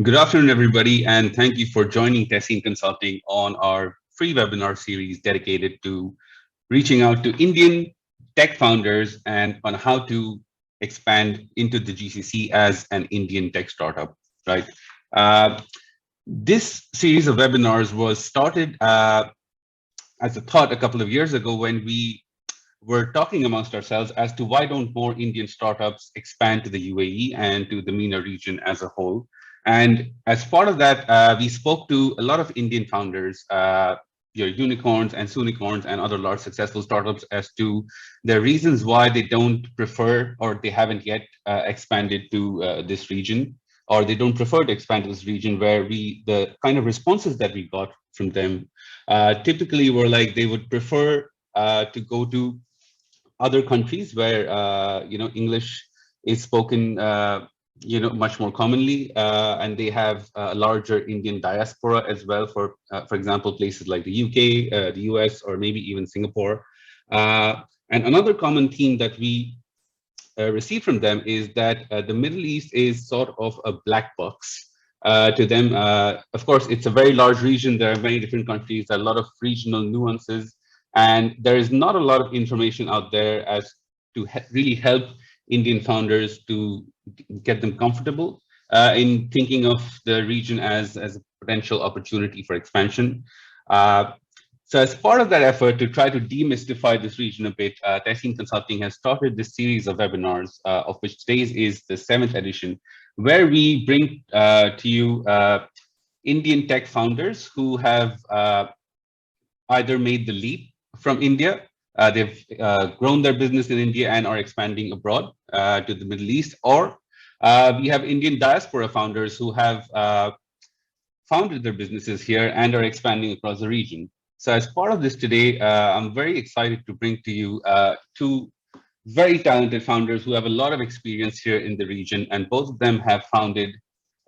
Good afternoon, everybody, and thank you for joining Tahseen Consulting on our free webinar series dedicated to reaching out to Indian tech founders and on how to expand into the GCC as an Indian tech startup, right? Uh, this series of webinars was started as a thought a couple of years ago when we were talking amongst ourselves as to why don't more Indian startups expand to the UAE and to the MENA region as a whole. And as part of that, we spoke to a lot of Indian founders, your unicorns and soonicorns and other large successful startups as to the reasons why they don't prefer or they haven't yet expanded to this region, or they don't prefer to expand to this region where the kind of responses that we got from them typically were like they would prefer to go to other countries where English is spoken much more commonly, and they have a larger Indian diaspora as well. For example, places like the UK, the US, or maybe even Singapore. And another common theme that we receive from them is that the Middle East is sort of a black box. To them, of course, it's a very large region. There are many different countries, a lot of regional nuances, and there is not a lot of information out there as to really help Indian founders to get them comfortable in thinking of the region as a potential opportunity for expansion. Uh, so as part of that effort to try to demystify this region a bit, Tahseen Consulting has started this series of webinars, of which today's is the 7th edition, where we bring to you Indian tech founders who have either made the leap from India, they've grown their business in India and are expanding abroad to the Middle East, or we have Indian diaspora founders who have founded their businesses here and are expanding across the region. So as part of this today, I'm very excited to bring to you two very talented founders who have a lot of experience here in the region, and both of them have founded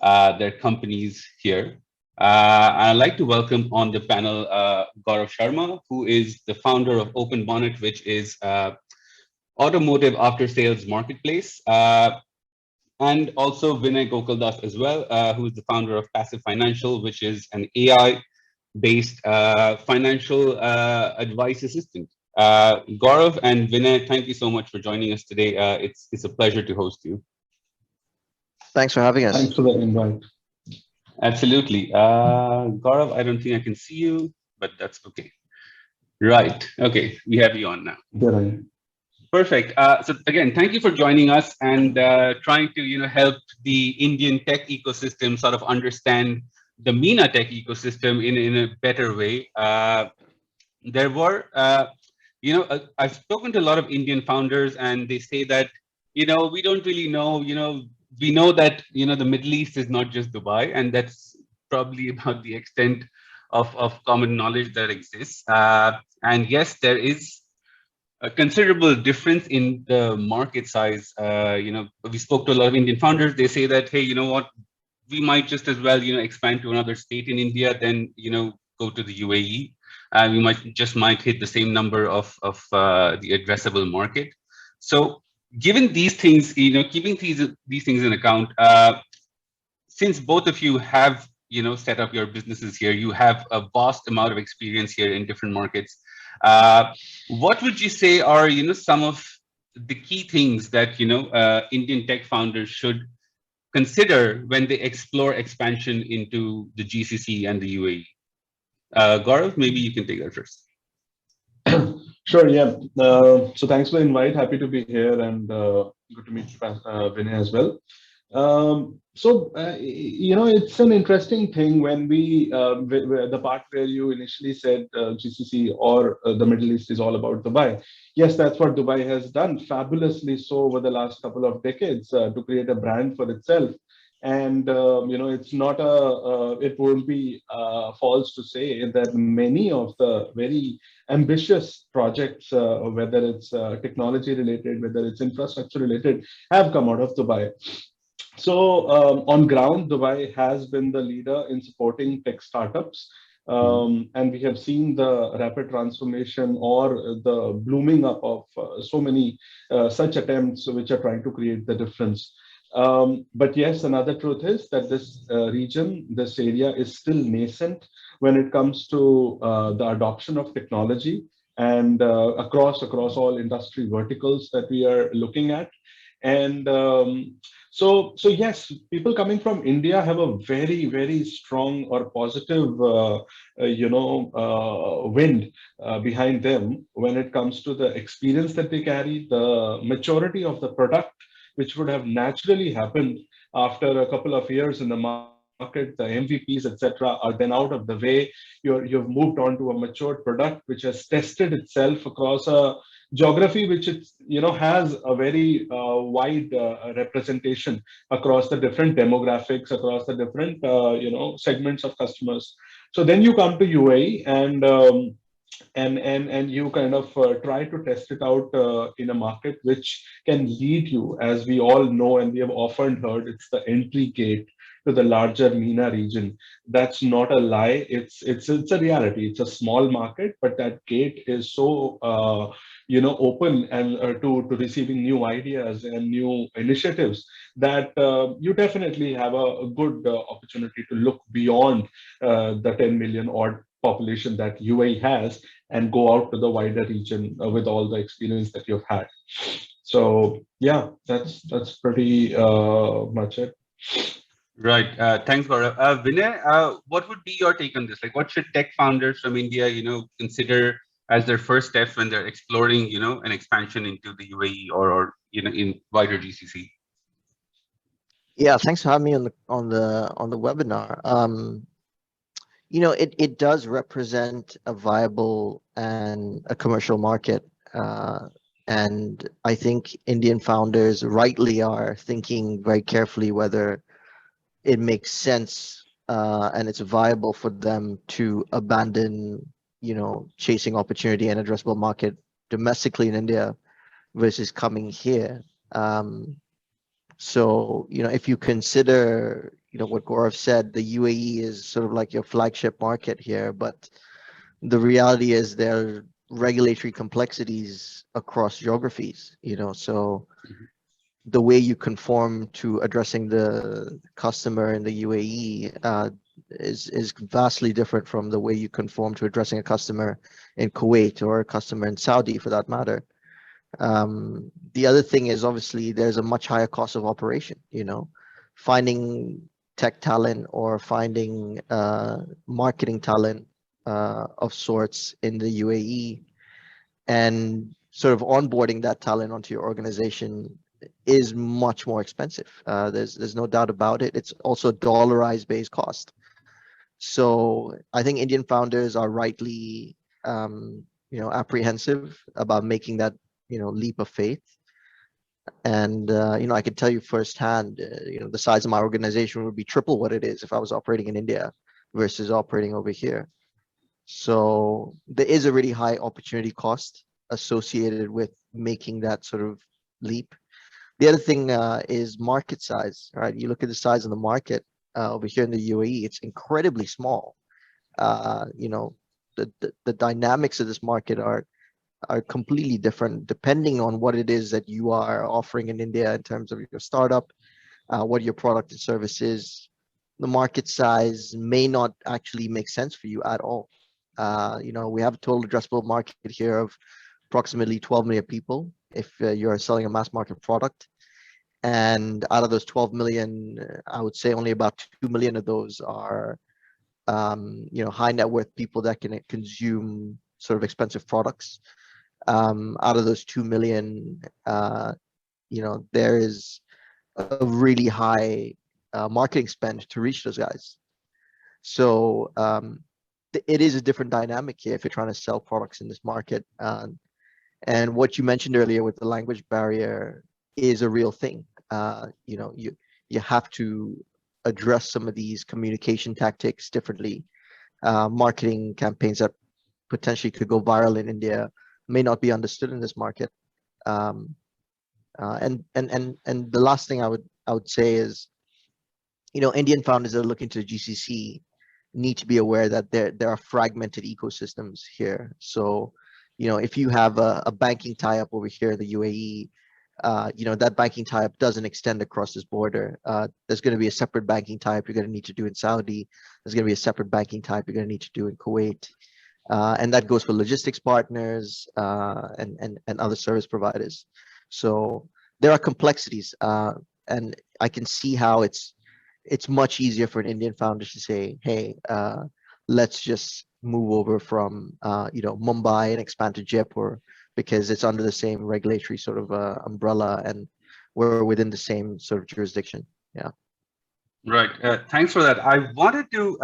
their companies here. I'd like to welcome on the panel Gaurav Sharma, who is the founder of Bonnet, which is automotive after sales marketplace, and also Vinay Gokaldas as well, who is the founder of Pasiv Financial, which is an AI-based financial advice assistant. Gaurav and Vinay, thank you so much for joining us today. It's a pleasure to host you. Thanks for having us. Thanks for the invite. Absolutely. Gaurav, I don't think I can see you, but that's okay. Right. Okay. We have you on now. There I am. Perfect. So again, thank you for joining us and trying to help the Indian tech ecosystem sort of understand the MENA tech ecosystem in a better way. There were, I've spoken to a lot of Indian founders, and they say that we don't really know. We know that the Middle East is not just Dubai, and that's probably about the extent of common knowledge that exists. And yes, there is a considerable difference in the market size. We spoke to a lot of Indian founders. They say that, hey, you know what, we might just as well, expand to another state in India than, go to the UAE. We might hit the same number of the addressable market. So given these things, keeping these things in account, since both of you have, set up your businesses here, you have a vast amount of experience here in different markets. What would you say are, some of the key things that, Indian tech founders should consider when they explore expansion into the GCC and the UAE? Gaurav, maybe you can take that first. Sure, yeah. So thanks for the invite. Happy to be here, and good to meet you, Vinay, as well. It's an interesting thing when the part where you initially said GCC or the Middle East is all about Dubai. Yes, that's what Dubai has done fabulously so over the last couple of decades to create a brand for itself. And it's not it won't be false to say that many of the very ambitious projects, whether it's technology related, whether it's infrastructure related, have come out of Dubai. So on ground, Dubai has been the leader in supporting tech startups. And we have seen the rapid transformation or the blooming up of so many such attempts which are trying to create the difference. But yes, another truth is that this region, this area is still nascent when it comes to the adoption of technology and across all industry verticals that we are looking at. And so yes, people coming from India have a very strong or positive, wind behind them when it comes to the experience that they carry, the maturity of the product, which would have naturally happened after a couple of years in the market. The MVPs, etc., are then out of the way. You've moved on to a matured product which has tested itself across a geography which has a very wide representation across the different demographics, across the different segments of customers. So then you come to UAE, and you kind of try to test it out in a market which can lead you, as we all know and we have often heard, it's the entry gate to the larger MENA region. That's not a lie. It's a reality. It's a small market, but that gate is so open and to receiving new ideas and new initiatives that you definitely have a good opportunity to look beyond the 10 million odd population that UAE has and go out to the wider region with all the experience that you've had. So yeah, that's pretty much it. Right. Thanks, Gaurav. Vinay, what would be your take on this? Like, what should tech founders from India, consider as their first steps when they're exploring, an expansion into the UAE or in wider GCC? Yeah, thanks for having me on the webinar. It does represent a viable and a commercial market. And I think Indian founders rightly are thinking very carefully whether it makes sense and it's viable for them to abandon, chasing opportunity and addressable market domestically in India versus coming here. So, if you consider, what Gaurav said, the UAE is sort of like your flagship market here, but the reality is there are regulatory complexities across geographies, so the way you conform to addressing the customer in the UAE is vastly different from the way you conform to addressing a customer in Kuwait or a customer in Saudi, for that matter. The other thing is obviously there's a much higher cost of operation, finding tech talent or finding marketing talent of sorts in the UAE and sort of onboarding that talent onto your organization is much more expensive. There's no doubt about it. It's also dollarized based cost. So I think Indian founders are rightly, apprehensive about making that, leap of faith. And, I can tell you firsthand, the size of my organization would be triple what it is if I was operating in India versus operating over here. So there is a really high opportunity cost associated with making that sort of leap. The other thing is market size, right? You look at the size of the market over here in the UAE, it's incredibly small. The dynamics of this market are completely different depending on what it is that you are offering in India in terms of your startup, what your product and service is. The market size may not actually make sense for you at all. We have a total addressable market here of approximately 12 million people if you're selling a mass market product. And out of those 12 million, I would say only about 2 million of those are, high net worth people that can consume sort of expensive products. Out of those 2 million, there is a really high marketing spend to reach those guys. So it is a different dynamic here if you're trying to sell products in this market. And what you mentioned earlier with the language barrier is a real thing. You have to address some of these communication tactics differently. Marketing campaigns that potentially could go viral in India may not be understood in this market. And the last thing I would say is, Indian founders that are looking to the GCC need to be aware that there are fragmented ecosystems here. So, if you have a banking tie-up over here in the UAE, that banking type doesn't extend across this border. There's going to be a separate banking type you're going to need to do in Saudi. There's going to be a separate banking type you're going to need to do in Kuwait. And that goes for logistics partners and other service providers. So there are complexities, and I can see how it's much easier for an Indian founder to say, hey, let's just move over from Mumbai and expand to Jaipur, because it's under the same regulatory sort of umbrella, and we're within the same sort of jurisdiction. Yeah. Right. Thanks for that. I wanted to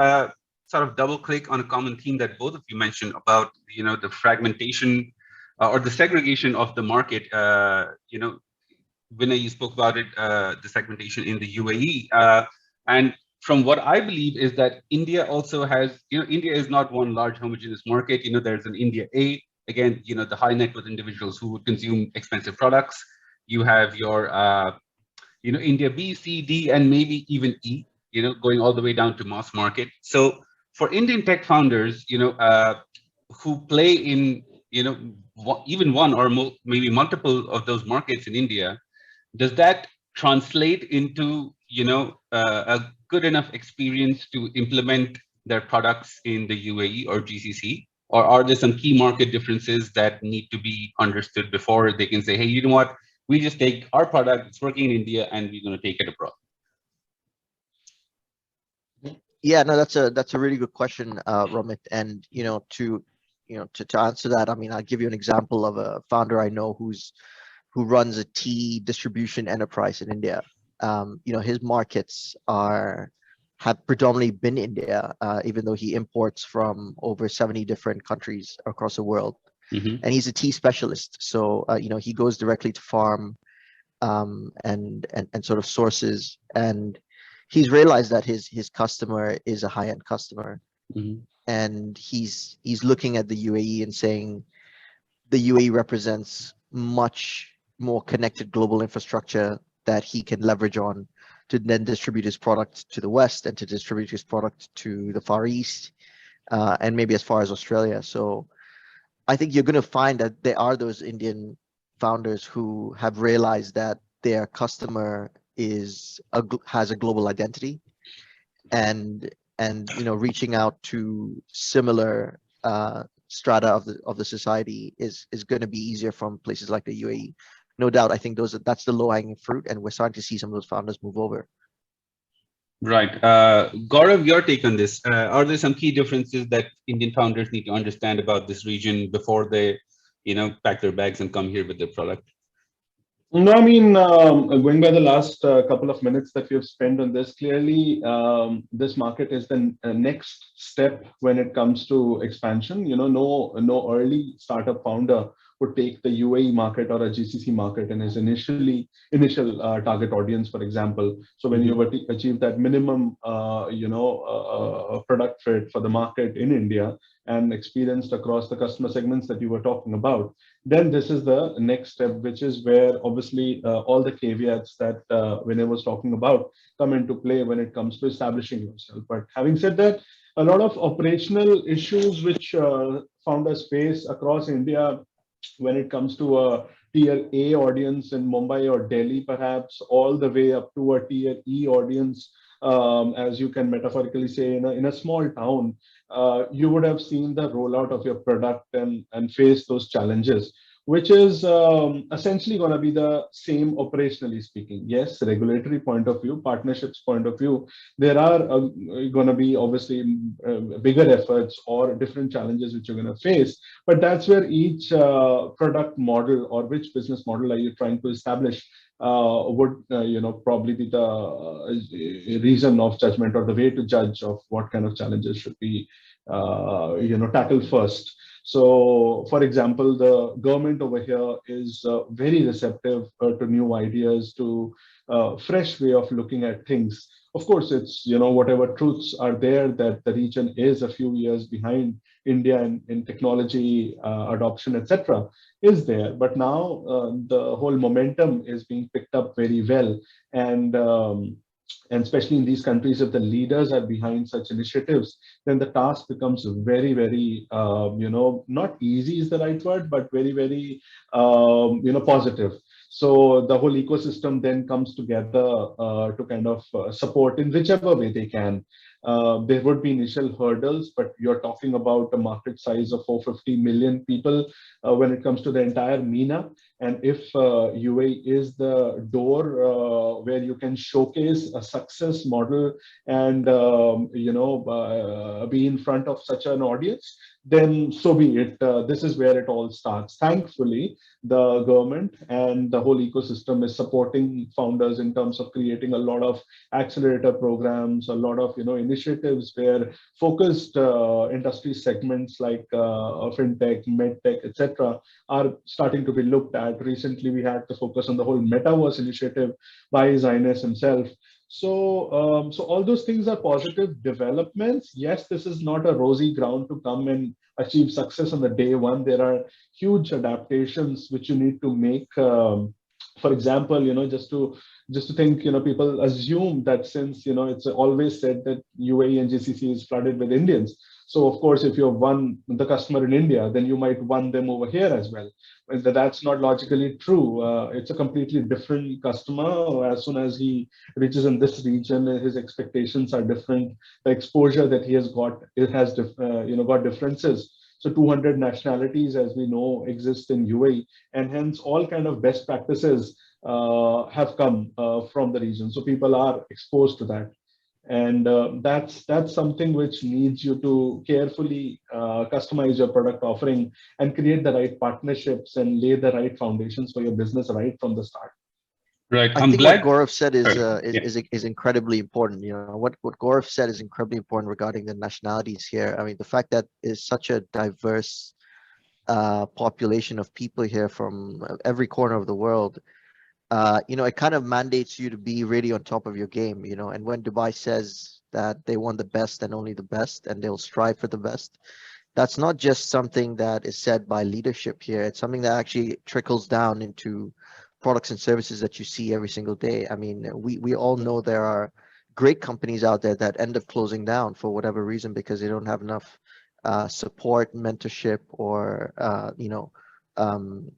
sort of double click on a common theme that both of you mentioned about, the fragmentation or the segregation of the market. Vinay, you spoke about it, the segmentation in the UAE. And from what I believe is that India also has, India is not one large homogeneous market. There's an India A, again, the high net worth individuals who would consume expensive products. You have your, India B, C, D, and maybe even E, going all the way down to mass market. So for Indian tech founders, who play in, even one or maybe multiple of those markets in India, does that translate into, a good enough experience to implement their products in the UAE or GCC? Or are there some key market differences that need to be understood before they can say, hey, you know what, we just take our product, it's working in India, and we're going to take it abroad? Yeah, no, that's a really good question, Romit. And to answer that, I mean, I'll give you an example of a founder I know who runs a tea distribution enterprise in India. His markets have predominantly been India, even though he imports from over 70 different countries across the world. Mm-hmm. And he's a tea specialist. So, he goes directly to farm and sort of sources. And he's realized that his customer is a high-end customer. Mm-hmm. And he's looking at the UAE and saying the UAE represents much more connected global infrastructure that he can leverage on to then distribute his product to the West and to distribute his product to the Far East, and maybe as far as Australia. So I think you're going to find that there are those Indian founders who have realized that their customer has a global identity, and reaching out to similar strata of the society is going to be easier from places like the UAE. No doubt, I think that's the low-hanging fruit, and we're starting to see some of those founders move over. Right. Gaurav, your take on this. Are there some key differences that Indian founders need to understand about this region before they, pack their bags and come here with their product? No, I mean, going by the last couple of minutes that we have spent on this, clearly, this market is the next step when it comes to expansion. No early startup founder would take the UAE market or a GCC market in his initial target audience, for example. So when you achieve that minimum, product fit for the market in India and experienced across the customer segments that you were talking about, then this is the next step, which is where obviously all the caveats that Vinay was talking about come into play when it comes to establishing yourself. But having said that, a lot of operational issues which founders face across India when it comes to a tier A audience in Mumbai or Delhi, perhaps, all the way up to a tier E audience, as you can metaphorically say, in a small town, you would have seen the rollout of your product and face those challenges, which is essentially going to be the same operationally speaking. Yes, regulatory point of view, partnerships point of view, there are going to be obviously bigger efforts or different challenges which you're going to face. But that's where each product model or which business model are you trying to establish would probably be the reason of judgment or the way to judge of what kind of challenges should be tackled first. So, for example, the government over here is very receptive to new ideas, to fresh way of looking at things. Of course, it's, whatever truths are there that the region is a few years behind India in technology adoption, etc., is there. But now the whole momentum is being picked up very well. And especially in these countries, if the leaders are behind such initiatives, then the task becomes very, very, not easy is the right word, but very, very, positive. So the whole ecosystem then comes together to kind of support in whichever way they can. There would be initial hurdles, but you're talking about a market size of 450 million people when it comes to the entire MENA. And if UAE is the door where you can showcase a success model and be in front of such an audience, then so be it. This is where it all starts. Thankfully, the government and the whole ecosystem is supporting founders in terms of creating a lot of accelerator programs, a lot of initiatives where focused industry segments like fintech, medtech, etc., are starting to be looked at. Recently, we had to focus on the whole metaverse initiative by His Highness himself. So all those things are positive developments. Yes, this is not a rosy ground to come and achieve success on the day one. There are huge adaptations which you need to make. For example, just to think, people assume that since it's always said that UAE and GCC is flooded with Indians. So of course, if you've won the customer in India, then you might won them over here as well. But that's not logically true. It's a completely different customer. As soon as he reaches in this region, his expectations are different. The exposure that he has got, it has got differences. So 200 nationalities, as we know, exist in UAE, and hence all kind of best practices have come from the region. So people are exposed to that. And that's something which needs you to carefully customize your product offering and create the right partnerships and lay the right foundations for your business right from the start. Right. I I'm think what glad. Gaurav said is Sorry. is incredibly important. What Gaurav said is incredibly important regarding the nationalities here. I mean, the fact that is such a diverse population of people here from every corner of the world. It kind of mandates you to be really on top of your game. And when Dubai says that they want the best and only the best, and they'll strive for the best, that's not just something that is said by leadership here. It's something that actually trickles down into products and services that you see every single day. I mean, we all know there are great companies out there that end up closing down for whatever reason because they don't have enough support, mentorship, or um,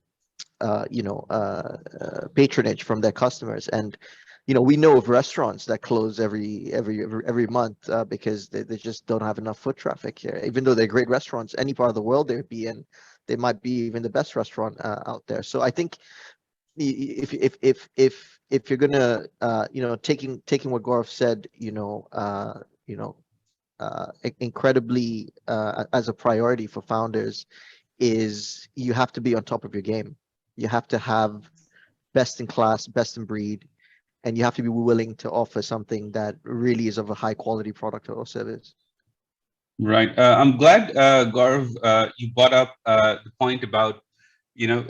patronage from their customers. And we know of restaurants that close every month because they just don't have enough foot traffic here. Even though they're great restaurants, any part of the world they would be in, they might be even the best restaurant out there. So I think if you're gonna taking what Gaurav said, incredibly as a priority for founders, is you have to be on top of your game. You have to have best in class, best in breed, and you have to be willing to offer something that really is of a high quality product or service. Right. I'm glad, Gaurav, you brought up the point about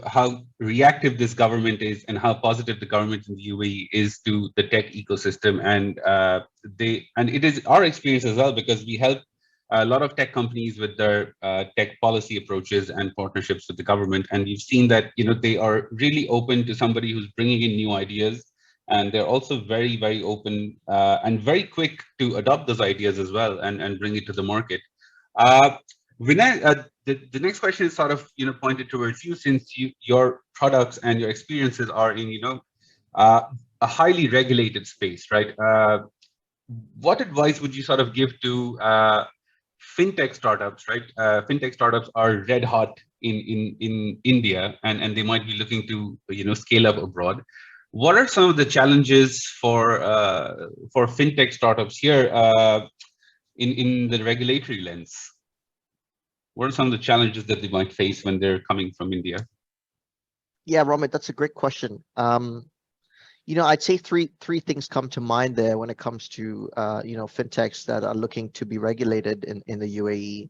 how reactive this government is and how positive the government in the UAE is to the tech ecosystem, and it is our experience as well, because we help a lot of tech companies with their tech policy approaches and partnerships with the government, and we've seen that they are really open to somebody who's bringing in new ideas, and they're also very, very open and very quick to adopt those ideas as well and bring it to the market. Vinay, the next question is sort of pointed towards you, since your products and your experiences are in a highly regulated space, right? What advice would you sort of give to fintech startups, right? Fintech startups are red hot in India, and they might be looking to scale up abroad. What are some of the challenges for fintech startups here in the regulatory lens? What are some of the challenges that they might face when they're coming from India? Yeah, Romit, that's a great question. I'd say three things come to mind there when it comes to fintechs that are looking to be regulated in the UAE.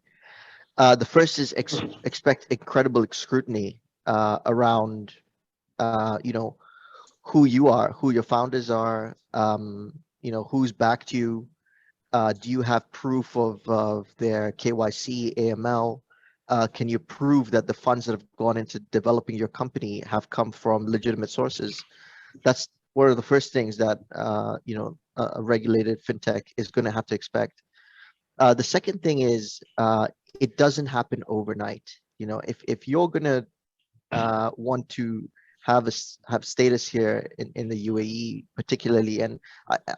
The first is expect incredible scrutiny around who you are, who your founders are, who's backed you. Do you have proof of their KYC, AML? Can you prove that the funds that have gone into developing your company have come from legitimate sources? That's one of the first things that a regulated fintech is going to have to expect. The second thing is it doesn't happen overnight. If you're going to want to have status here in the UAE particularly, and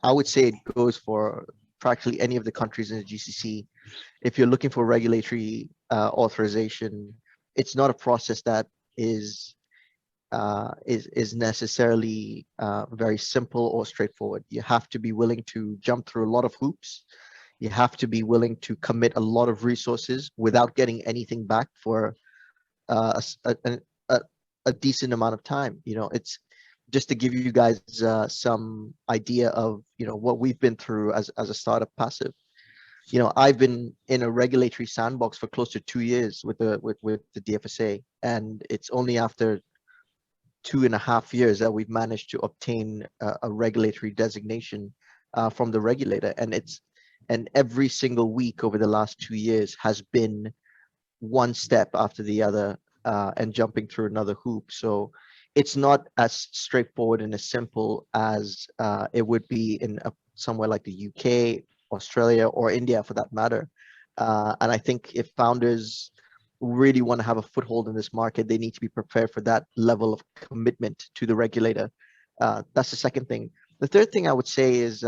I would say it goes for practically any of the countries in the GCC. If you're looking for regulatory authorization, it's not a process that is necessarily very simple or straightforward. You have to be willing to jump through a lot of hoops. You have to be willing to commit a lot of resources without getting anything back for a decent amount of time. It's just to give you guys some idea of what we've been through as a startup passive. I've been in a regulatory sandbox for close to 2 years with the DFSA, and it's only after 2.5 years that we've managed to obtain a regulatory designation from the regulator. And every single week over the last 2 years has been one step after the other, and jumping through another hoop. So it's not as straightforward and as simple as it would be in somewhere like the UK, Australia, or India for that matter. And I think if founders really want to have a foothold in this market, they need to be prepared for that level of commitment to the regulator. That's the second thing. The third thing I would say is,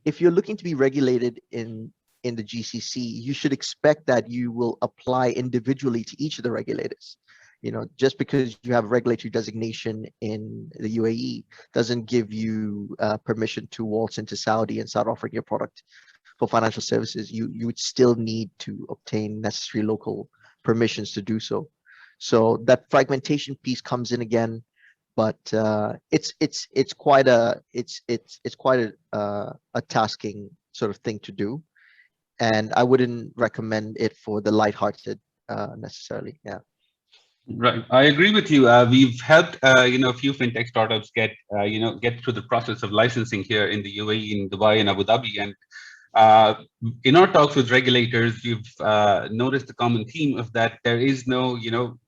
if you're looking to be regulated in the GCC, you should expect that you will apply individually to each of the regulators. Just because you have regulatory designation in the UAE doesn't give you permission to waltz into Saudi and start offering your product for financial services. You would still need to obtain necessary local permissions to do so. So that fragmentation piece comes in again, but it's quite a tasking sort of thing to do, and I wouldn't recommend it for the lighthearted necessarily. Yeah. Right, I agree with you. We've helped a few fintech startups get through the process of licensing here in the UAE, in Dubai and Abu Dhabi, and in our talks with regulators, you've noticed the common theme of that there is no,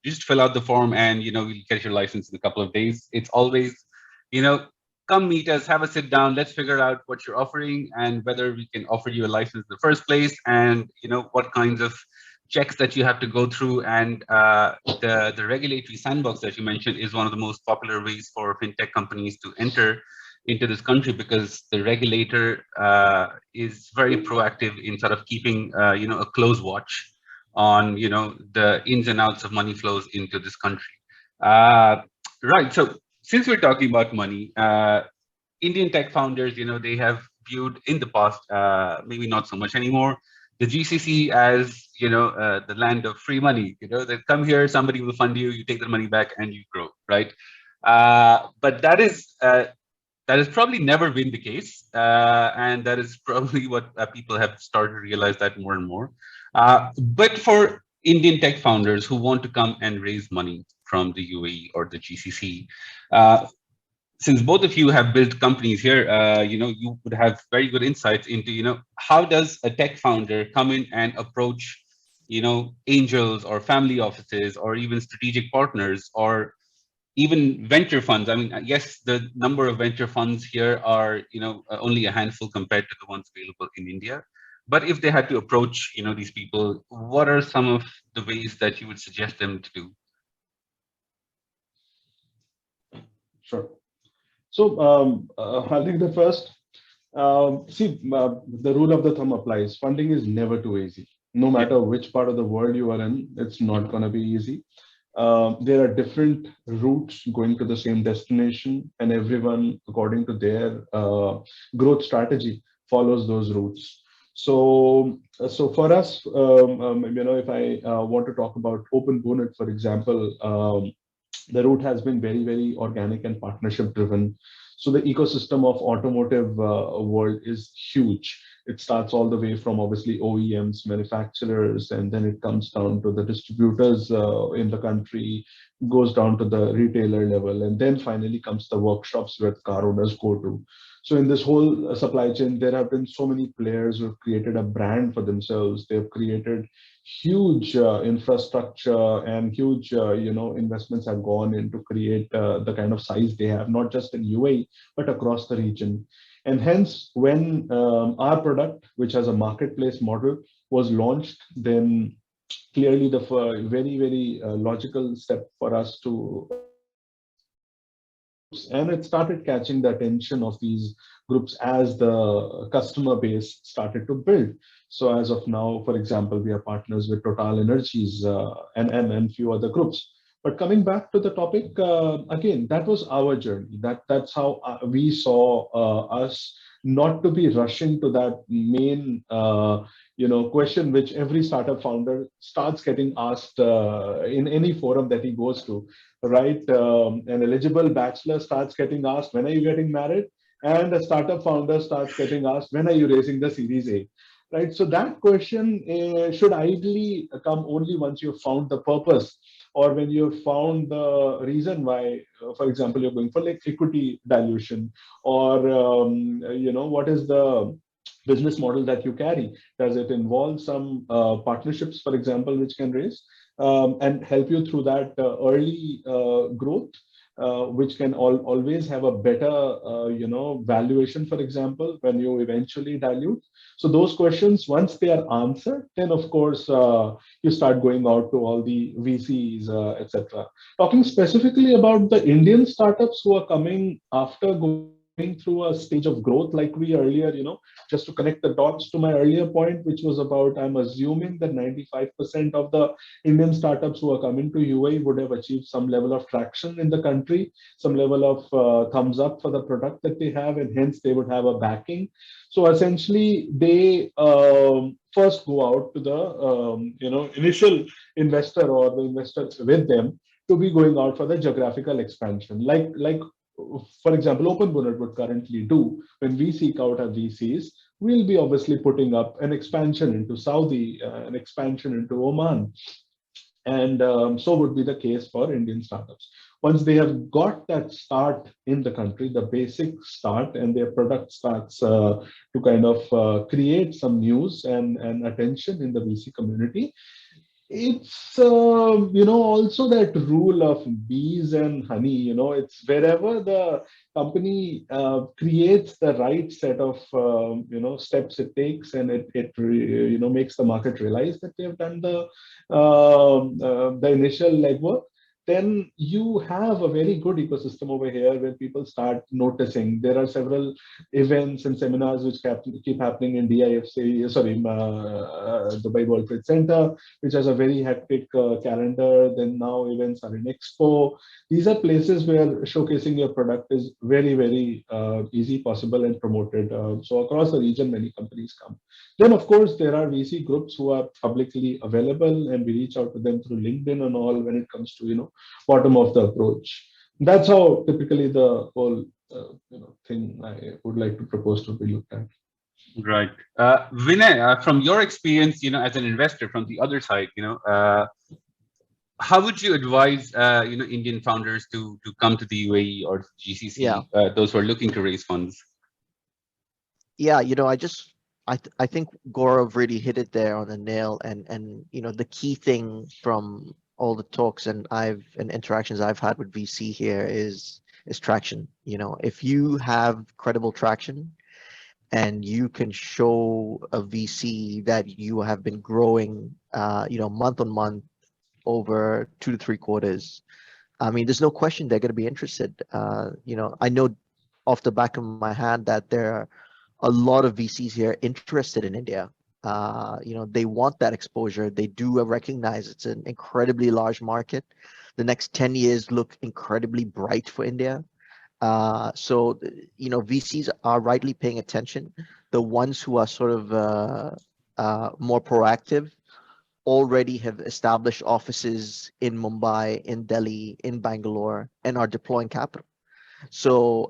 just fill out the form and, you'll get your license in a couple of days. It's always, come meet us, have a sit down, let's figure out what you're offering and whether we can offer you a license in the first place, and, what kinds of checks that you have to go through. And the regulatory sandbox that you mentioned is one of the most popular ways for fintech companies to enter into this country, because the regulator is very proactive in sort of keeping a close watch on the ins and outs of money flows into this country. Right. So since we're talking about money, Indian tech founders, they have viewed in the past, maybe not so much anymore, the GCC as the land of free money. They come here, somebody will fund you, you take the money back, and you grow, right? But that has probably never been the case, and that is probably what people have started to realize that more and more. But for Indian tech founders who want to come and raise money from the UAE or the GCC, since both of you have built companies here, you would have very good insights into, how does a tech founder come in and approach, angels or family offices or even strategic partners or even venture funds. I mean, yes, the number of venture funds here are, only a handful compared to the ones available in India. But if they had to approach, these people, what are some of the ways that you would suggest them to do? Sure. So I think the first, the rule of the thumb applies. Funding is never too easy. No matter which part of the world you are in, it's not going to be easy. There are different routes going to the same destination, and everyone, according to their growth strategy, follows those routes. So for us, if I want to talk about Open Bonnet, for example, the route has been very, very organic and partnership driven. So the ecosystem of automotive world is huge. It starts all the way from obviously OEMs, manufacturers, and then it comes down to the distributors in the country, goes down to the retailer level, and then finally comes the workshops where car owners go to. So in this whole supply chain, there have been so many players who have created a brand for themselves. They've created huge infrastructure, and huge investments have gone in to create the kind of size they have, not just in UAE but across the region. And hence, when our product, which has a marketplace model, was launched, then clearly the very, very logical step for us to and it started catching the attention of these groups as the customer base started to build. So as of now, for example, we are partners with Total Energies and few other groups. But coming back to the topic, again, that was our journey. That's how we saw us not to be rushing to that main question which every startup founder starts getting asked in any forum that he goes to, right? An eligible bachelor starts getting asked, when are you getting married? And a startup founder starts getting asked, when are you raising the Series A? Right. So that question should ideally come only once you've found the purpose, or when you've found the reason why, for example, you're going for like equity dilution, or what is the business model that you carry? Does it involve some partnerships, for example, which can raise and help you through that early growth, which can always have a better, valuation, for example, when you eventually dilute. So those questions, once they are answered, then of course you start going out to all the VCs, etc. Talking specifically about the Indian startups who are coming after going through a stage of growth, like we earlier, just to connect the dots to my earlier point, which was about, I'm assuming that 95% of the Indian startups who are coming to UAE would have achieved some level of traction in the country, some level of thumbs up for the product that they have, and hence they would have a backing. So essentially, they first go out to the initial investor or the investor with them to be going out for the geographical expansion, like for example, Open Bonnet would currently do. When we seek out our VCs, we'll be obviously putting up an expansion into Saudi, an expansion into Oman, and so would be the case for Indian startups. Once they have got that start in the country, the basic start, and their product starts to kind of create some news and attention in the VC community, it's also that rule of bees and honey. It's wherever the company creates the right set of steps it takes, and it makes the market realize that they have done the initial legwork, then you have a very good ecosystem over here where people start noticing. There are several events and seminars which keep happening in DIFC, sorry, Dubai World Trade Center, which has a very hectic calendar. Then now events are in Expo. These are places where showcasing your product is very, very easy, possible, and promoted. So across the region, many companies come. Then, of course, there are VC groups who are publicly available, and we reach out to them through LinkedIn and all when it comes to, bottom of the approach. That's how typically the whole thing I would like to propose to be looked at. Right. Vinay, from your experience, as an investor from the other side, how would you advise, Indian founders to come to the UAE or GCC, Yeah. those who are looking to raise funds? Yeah, I think Gaurav really hit it there on the nail, and the key thing from all the talks and interactions I've had with VC here is traction. If you have credible traction and you can show a VC that you have been growing, month on month over 2 to 3 quarters, I mean, there's no question they're going to be interested. I know off the back of my hand that there are a lot of VCs here interested in India. They want that exposure. They do recognize it's an incredibly large market. The next 10 years look incredibly bright for India. So VCs are rightly paying attention. The ones who are sort of more proactive already have established offices in Mumbai, in Delhi, in Bangalore, and are deploying capital. So,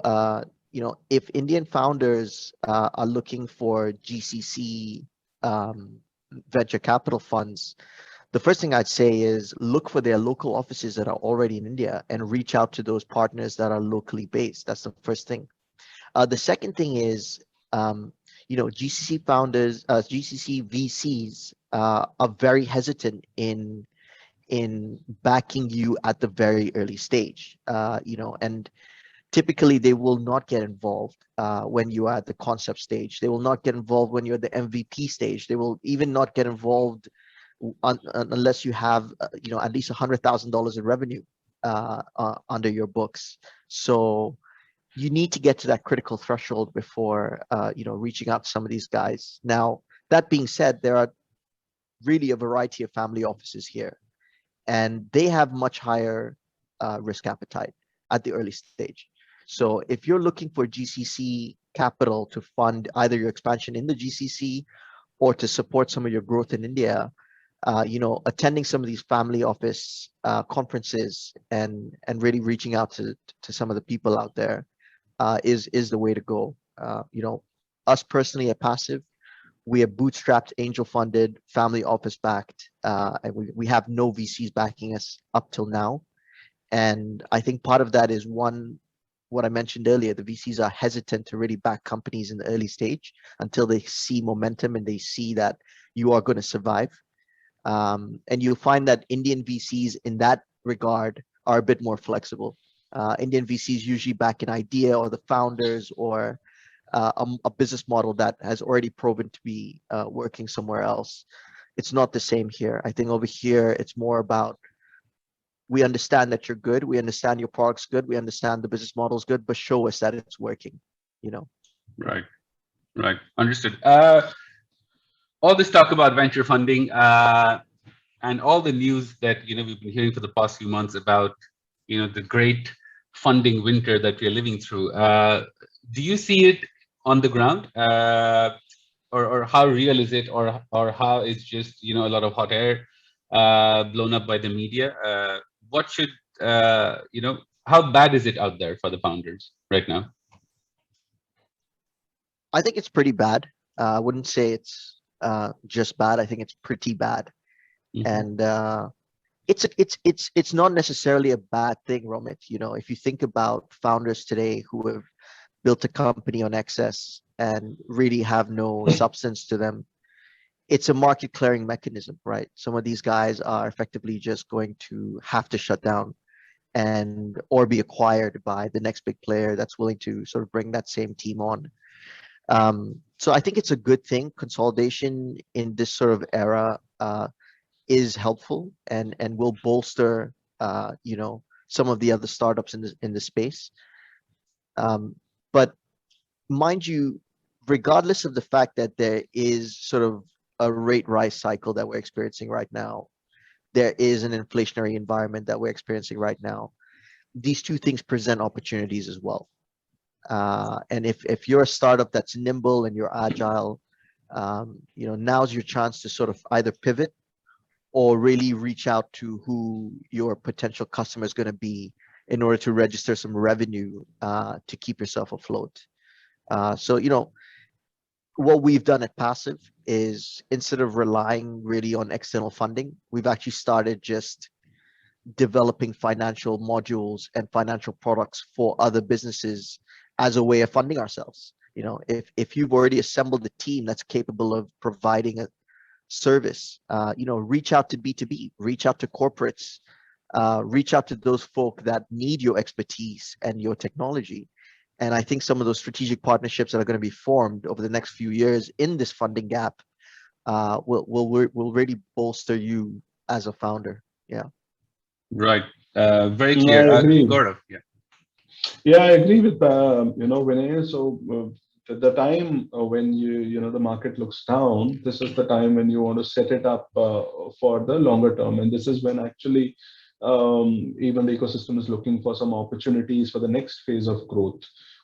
if Indian founders are looking for GCC venture capital funds, the first thing I'd say is look for their local offices that are already in India and reach out to those partners that are locally based. That's the first thing. The second thing is, GCC founders, GCC VCs are very hesitant in backing you at the very early stage, and typically they will not get involved when you are at the concept stage. They will not get involved when you're at the MVP stage. They will even not get involved unless you have, at least $100,000 in revenue. under your books. So you need to get to that critical threshold before reaching out to some of these guys. Now, that being said, there are really a variety of family offices here, and they have much higher risk appetite at the early stage. So if you're looking for GCC capital to fund either your expansion in the GCC or to support some of your growth in India, attending some of these family office conferences and really reaching out to some of the people out there is the way to go. Us personally at Passive, we are bootstrapped, angel funded, family office backed, and we have no VCs backing us up till now. And I think part of that is one, what I mentioned earlier, the VCs are hesitant to really back companies in the early stage until they see momentum and they see that you are going to survive. And you'll find that Indian VCs in that regard are a bit more flexible. Indian VCs usually back an idea or the founders or a business model that has already proven to be working somewhere else. It's not the same here. I think over here, it's more about, we understand that you're good. We understand your product's good. We understand the business model's good, but show us that it's working, Right. Understood. All this talk about venture funding and all the news that, we've been hearing for the past few months about, the great funding winter that we're living through. Do you see it on the ground? Or how real is it? Or how it's just, a lot of hot air blown up by the media? What should, how bad is it out there for the founders right now? I think it's pretty bad. I wouldn't say it's just bad. I think it's pretty bad. And it's not necessarily a bad thing, Romit. If you think about founders today who have built a company on excess and really have no substance to them, it's a market clearing mechanism, right? Some of these guys are effectively just going to have to shut down or be acquired by the next big player that's willing to sort of bring that same team on. So I think it's a good thing. Consolidation in this sort of era is helpful and will bolster some of the other startups in the space. But mind you, regardless of the fact that there is sort of a rate rise cycle that we're experiencing right now, there is an inflationary environment that we're experiencing right now. These two things present opportunities as well. And if you're a startup that's nimble and you're agile, now's your chance to sort of either pivot or really reach out to who your potential customer is going to be in order to register some revenue to keep yourself afloat. So, what we've done at Passive is, instead of relying really on external funding, we've actually started just developing financial modules and financial products for other businesses as a way of funding ourselves. If you've already assembled a team that's capable of providing a service, reach out to B2B, reach out to corporates, reach out to those folk that need your expertise and your technology. And I think some of those strategic partnerships that are going to be formed over the next few years in this funding gap will really bolster you as a founder. Yeah. Right. Very clear. I agree. Gaurav, yeah. Yeah, I agree with Vinay. So the time when the market looks down, this is the time when you want to set it up for the longer term, and this is when actually even the ecosystem is looking for some opportunities for the next phase of growth.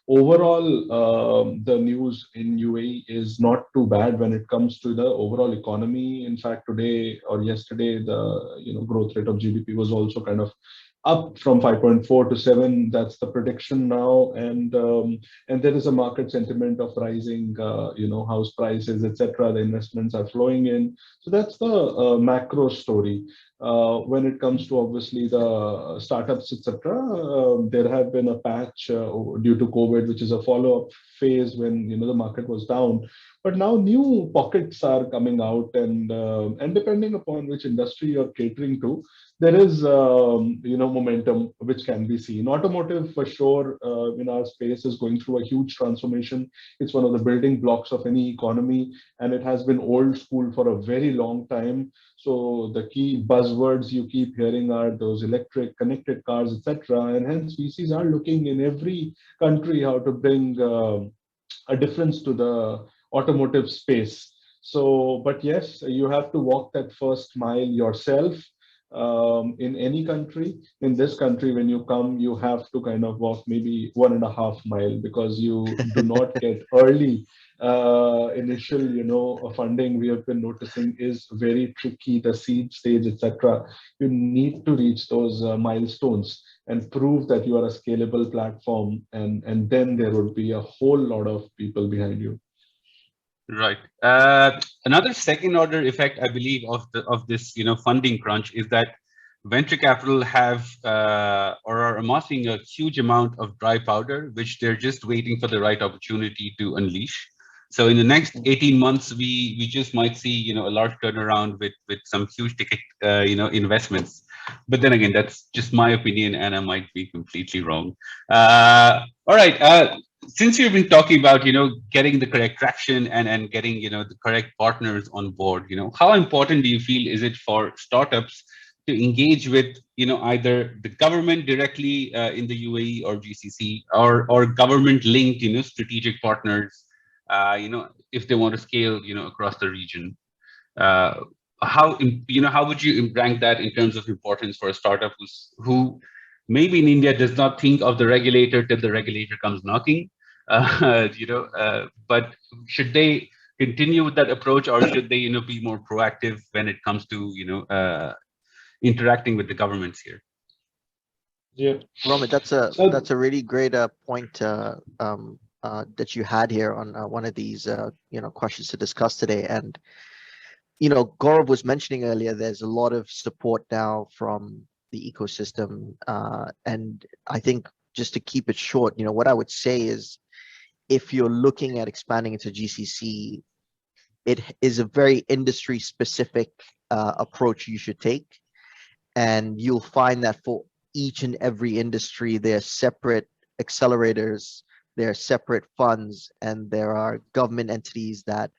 Overall, the news in UAE is not too bad when it comes to the overall economy. In fact, today or yesterday, the growth rate of GDP was also kind of up from 5.4 to 7. That's the prediction now, and there is a market sentiment of rising, house prices, etc. The investments are flowing in, so that's the macro story. When it comes to obviously the startups, etc., there have been a patch due to COVID, which is a follow-up phase when the market was down. But now new pockets are coming out, and depending upon which industry you're catering to, there is momentum which can be seen. Automotive, for sure, in our space is going through a huge transformation. It's one of the building blocks of any economy, and it has been old school for a very long time. So the key buzzword buzzwords you keep hearing are those electric connected cars, etc. And hence VCs are looking in every country how to bring a difference to the automotive space. So, but yes, you have to walk that first mile yourself. In any country, in this country, when you come, you have to kind of walk maybe 1.5 mile, because you do not get early initial, funding. We have been noticing is very tricky, the seed stage, etc. You need to reach those milestones and prove that you are a scalable platform, and then there would be a whole lot of people behind you. Right. Another second order effect, I believe, of this funding crunch is that venture capital have or are amassing a huge amount of dry powder, which they're just waiting for the right opportunity to unleash. So in the next 18 months, we just might see a large turnaround with some huge ticket investments. But then again, that's just my opinion, and I might be completely wrong. All right. Since we've been talking about getting the correct traction and getting the correct partners on board, how important do you feel is it for startups to engage with either the government directly in the UAE or GCC, or government linked strategic partners if they want to scale across the region? How would you rank that in terms of importance for a startup who maybe in India does not think of the regulator till the regulator comes knocking? But should they continue with that approach, or should they be more proactive when it comes to interacting with the governments here? Yeah, Roman, that's a really great point that you had here on one of these questions to discuss today. And Gaurav was mentioning earlier, there's a lot of support now from the ecosystem, and I think just to keep it short, what I would say is, if you're looking at expanding into GCC, it is a very industry specific approach you should take, and you'll find that for each and every industry, there are separate accelerators, there are separate funds, and there are government entities that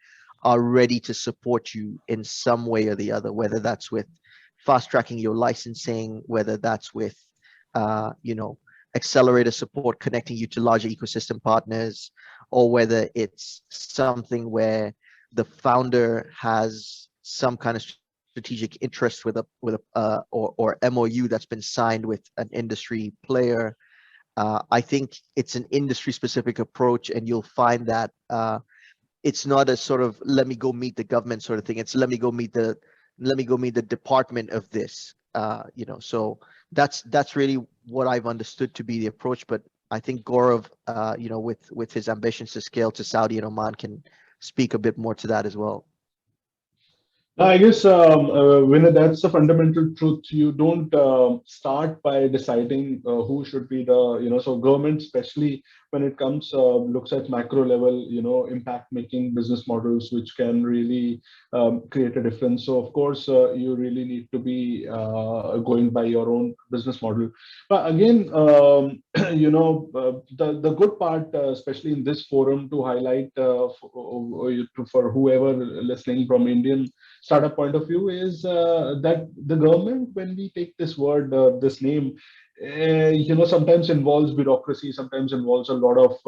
are ready to support you in some way or the other, whether that's with fast tracking your licensing, whether that's with accelerator support, connecting you to larger ecosystem partners, or whether it's something where the founder has some kind of strategic interest with or MOU that's been signed with an industry player. I think it's an industry specific approach, and you'll find that it's not a sort of let me go meet the government sort of thing. It's let me go meet the department of this. So that's really what I've understood to be the approach. But I think Gaurav, with his ambitions to scale to Saudi and Oman, can speak a bit more to that as well. I guess, Vinay, that's the fundamental truth. You don't start by deciding who should be the, so government, especially when it comes, looks at macro level, impact making business models, which can really create a difference. So of course, you really need to be going by your own business model. But again, the good part, especially in this forum, to highlight for whoever listening from Indian startup point of view, is that the government, when we take this word, this name, sometimes involves bureaucracy, sometimes involves a lot of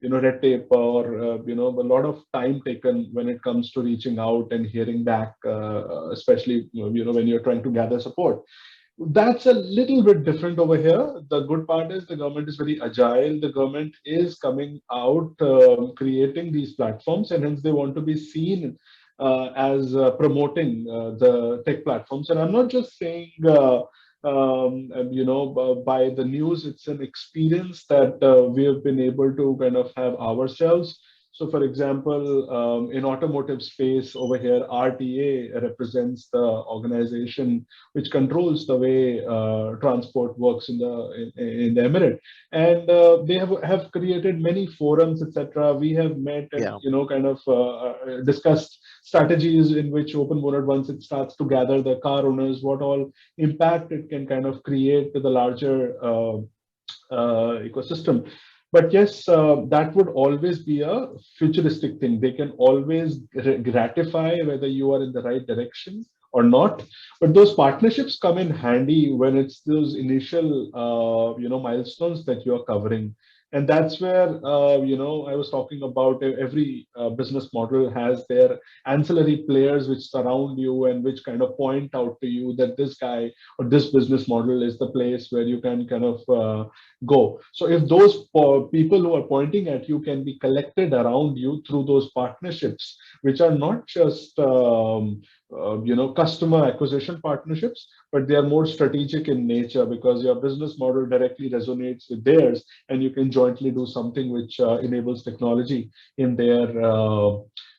red tape, or a lot of time taken when it comes to reaching out and hearing back, especially when you're trying to gather support. That's a little bit different over here. The good part is the government is very agile. The government is coming out, creating these platforms, and hence they want to be seen as promoting the tech platforms. And I'm not just saying, by the news, it's an experience that we have been able to kind of have ourselves. So for example, in automotive space over here, RTA represents the organization which controls the way transport works in the Emirate, and they have created many forums, etc. We have met and kind of discussed strategies in which Open Bonnet, once it starts to gather the car owners, what all impact it can kind of create to the larger ecosystem. But yes, that would always be a futuristic thing. They can always gratify whether you are in the right direction or not. But those partnerships come in handy when it's those initial, milestones that you're covering. And that's where, I was talking about every business model has their ancillary players which surround you and which kind of point out to you that this guy or this business model is the place where you can kind of go. So if those people who are pointing at you can be collected around you through those partnerships, which are not just customer acquisition partnerships, but they are more strategic in nature because your business model directly resonates with theirs, and you can jointly do something which enables technology in their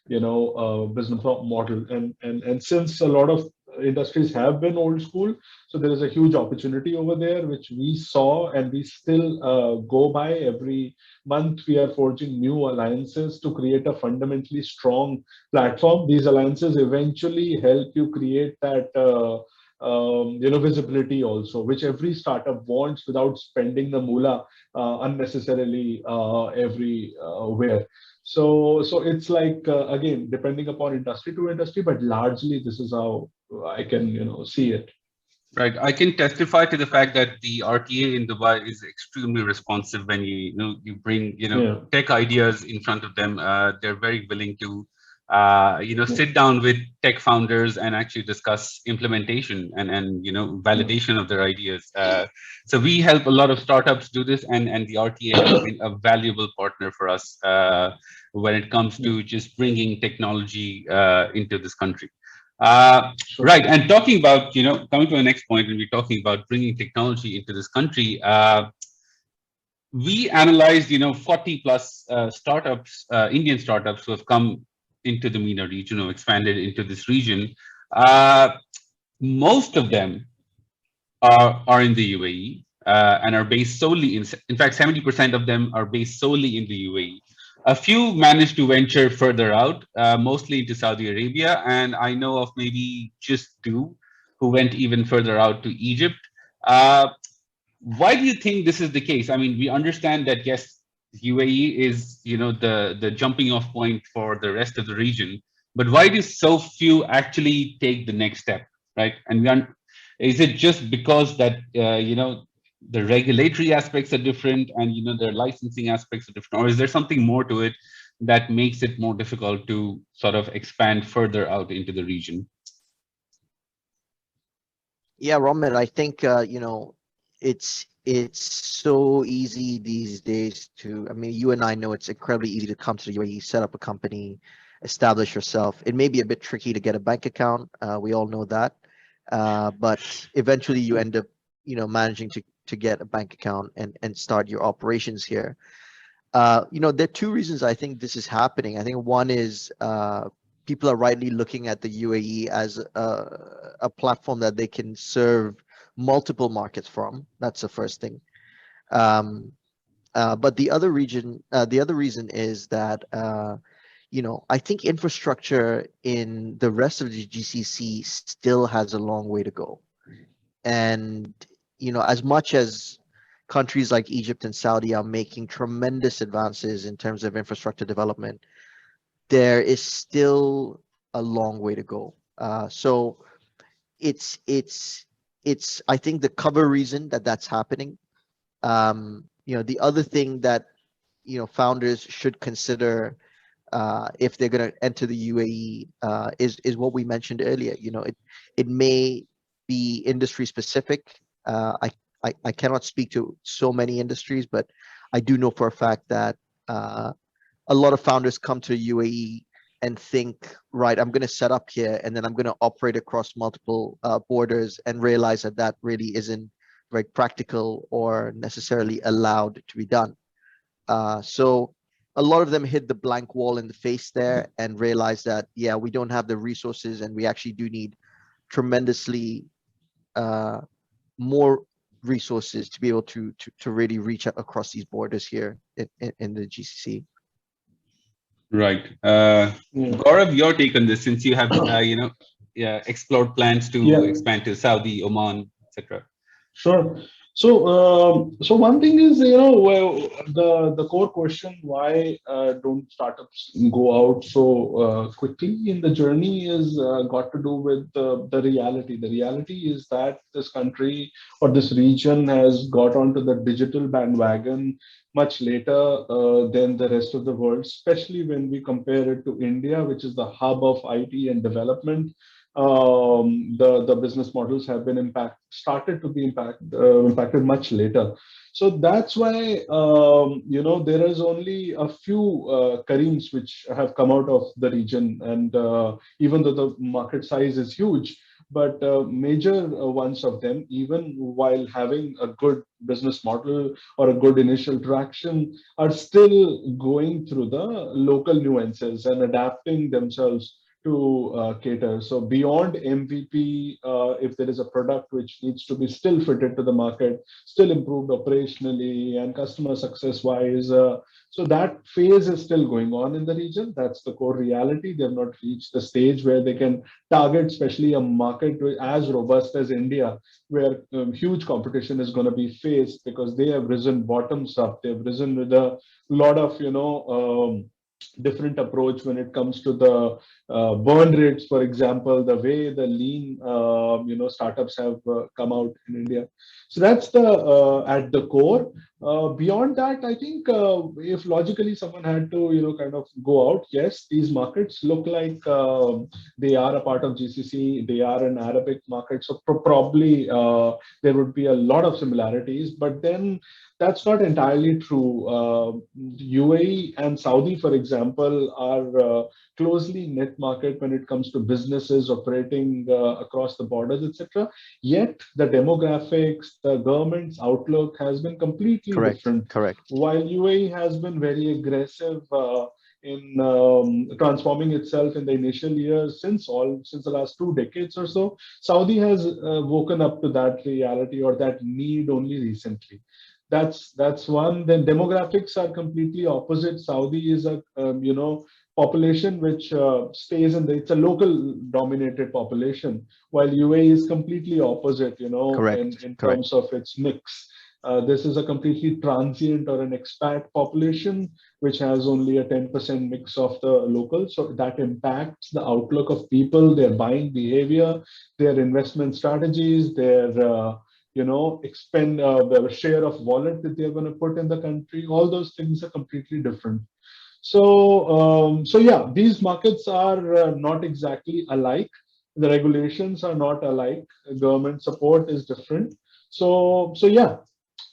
business model. And since a lot of industries have been old school, so there is a huge opportunity over there which we saw, and we still go by. Every month we are forging new alliances to create a fundamentally strong platform. These alliances eventually help you create that visibility also, which every startup wants without spending the moolah unnecessarily everywhere. So it's like, again, depending upon industry to industry, but largely this is how I can see it. Right. I can testify to the fact that the RTA in Dubai is extremely responsive when you bring Yeah. tech ideas in front of them. They're very willing to Yeah. sit down with tech founders and actually discuss implementation and validation of their ideas. So we help a lot of startups do this, and the RTA has been a valuable partner for us when it comes to just bringing technology into this country. Sure. Right, and talking about, coming to the next point, and we're talking about bringing technology into this country, we analyzed, 40 plus startups, Indian startups who have come into the MENA region or expanded into this region. Most of them are in the UAE and are based solely in fact, 70% of them are based solely in the UAE. A few managed to venture further out, mostly into Saudi Arabia, and I know of maybe just two who went even further out to Egypt. Why do you think this is the case? I mean, we understand that yes, UAE is the jumping off point for the rest of the region, but why do so few actually take the next step, right? And is it just because that the regulatory aspects are different and their licensing aspects are different, or is there something more to it that makes it more difficult to sort of expand further out into the region? Yeah, Roman, I think it's so easy these days to. I mean, you and I know it's incredibly easy to come to the UAE, set up a company, establish yourself. It may be a bit tricky to get a bank account. We all know that, but eventually you end up, managing to get a bank account and start your operations here. There are two reasons I think this is happening. I think one is people are rightly looking at the UAE as a platform that they can serve multiple markets from. That's the first thing. But the other reason is that I think infrastructure in the rest of the GCC still has a long way to go. And as much as countries like Egypt and Saudi are making tremendous advances in terms of infrastructure development, there is still a long way to go. So it's I think the cover reason that that's happening. The other thing that founders should consider if they're going to enter the UAE is what we mentioned earlier. It may be industry specific. I cannot speak to so many industries, but I do know for a fact that a lot of founders come to the UAE and think, right, I'm going to set up here and then I'm going to operate across multiple borders, and realize that that really isn't very practical or necessarily allowed to be done. So a lot of them hit the blank wall in the face there and realize that, yeah, we don't have the resources and we actually do need tremendously more resources to be able to really reach out across these borders here in the GCC. Right. Gaurav, your take on this, since you have explored plans to expand to Saudi, Oman, etc. Sure. So one thing is, well, the core question, why don't startups go out so quickly in the journey, is got to do with the reality. The reality is that this country or this region has got onto the digital bandwagon much later than the rest of the world, especially when we compare it to India, which is the hub of IT and development. The business models have been started to be impacted much later. So that's why there is only a few Kareems which have come out of the region, and even though the market size is huge, but major ones of them, even while having a good business model or a good initial traction, are still going through the local nuances and adapting themselves to cater. So beyond MVP, if there is a product which needs to be still fitted to the market, still improved operationally and customer success wise, so that phase is still going on in the region. That's the core reality. They have not reached the stage where they can target, especially a market as robust as India, where huge competition is going to be faced, because they have risen bottoms up. They've risen with a lot of different approach when it comes to the burn rates, for example, the way the lean startups have come out in India. So that's the at the core. Beyond that, I think if logically someone had to kind of go out, yes, these markets look like they are a part of GCC. They are an Arabic market, so probably there would be a lot of similarities. But then that's not entirely true. UAE and Saudi, for example, are closely knit market when it comes to businesses operating across the borders, etc. Yet the demographics, the government's outlook has been completely Correct. different. Correct. While UAE has been very aggressive in transforming itself in the initial years, since the last 2 decades or so, Saudi has woken up to that reality or that need only recently. That's one. Then demographics are completely opposite. Saudi is a population which stays in it's a local dominated population, while UAE is completely opposite, Correct. in Correct. terms of its mix. This is a completely transient or an expat population which has only a 10% mix of the locals. So that impacts the outlook of people, their buying behavior, their investment strategies, their expend the share of wallet that they're going to put in the country. All those things are completely different. So yeah, these markets are not exactly alike. The regulations are not alike. Government support is different. So yeah,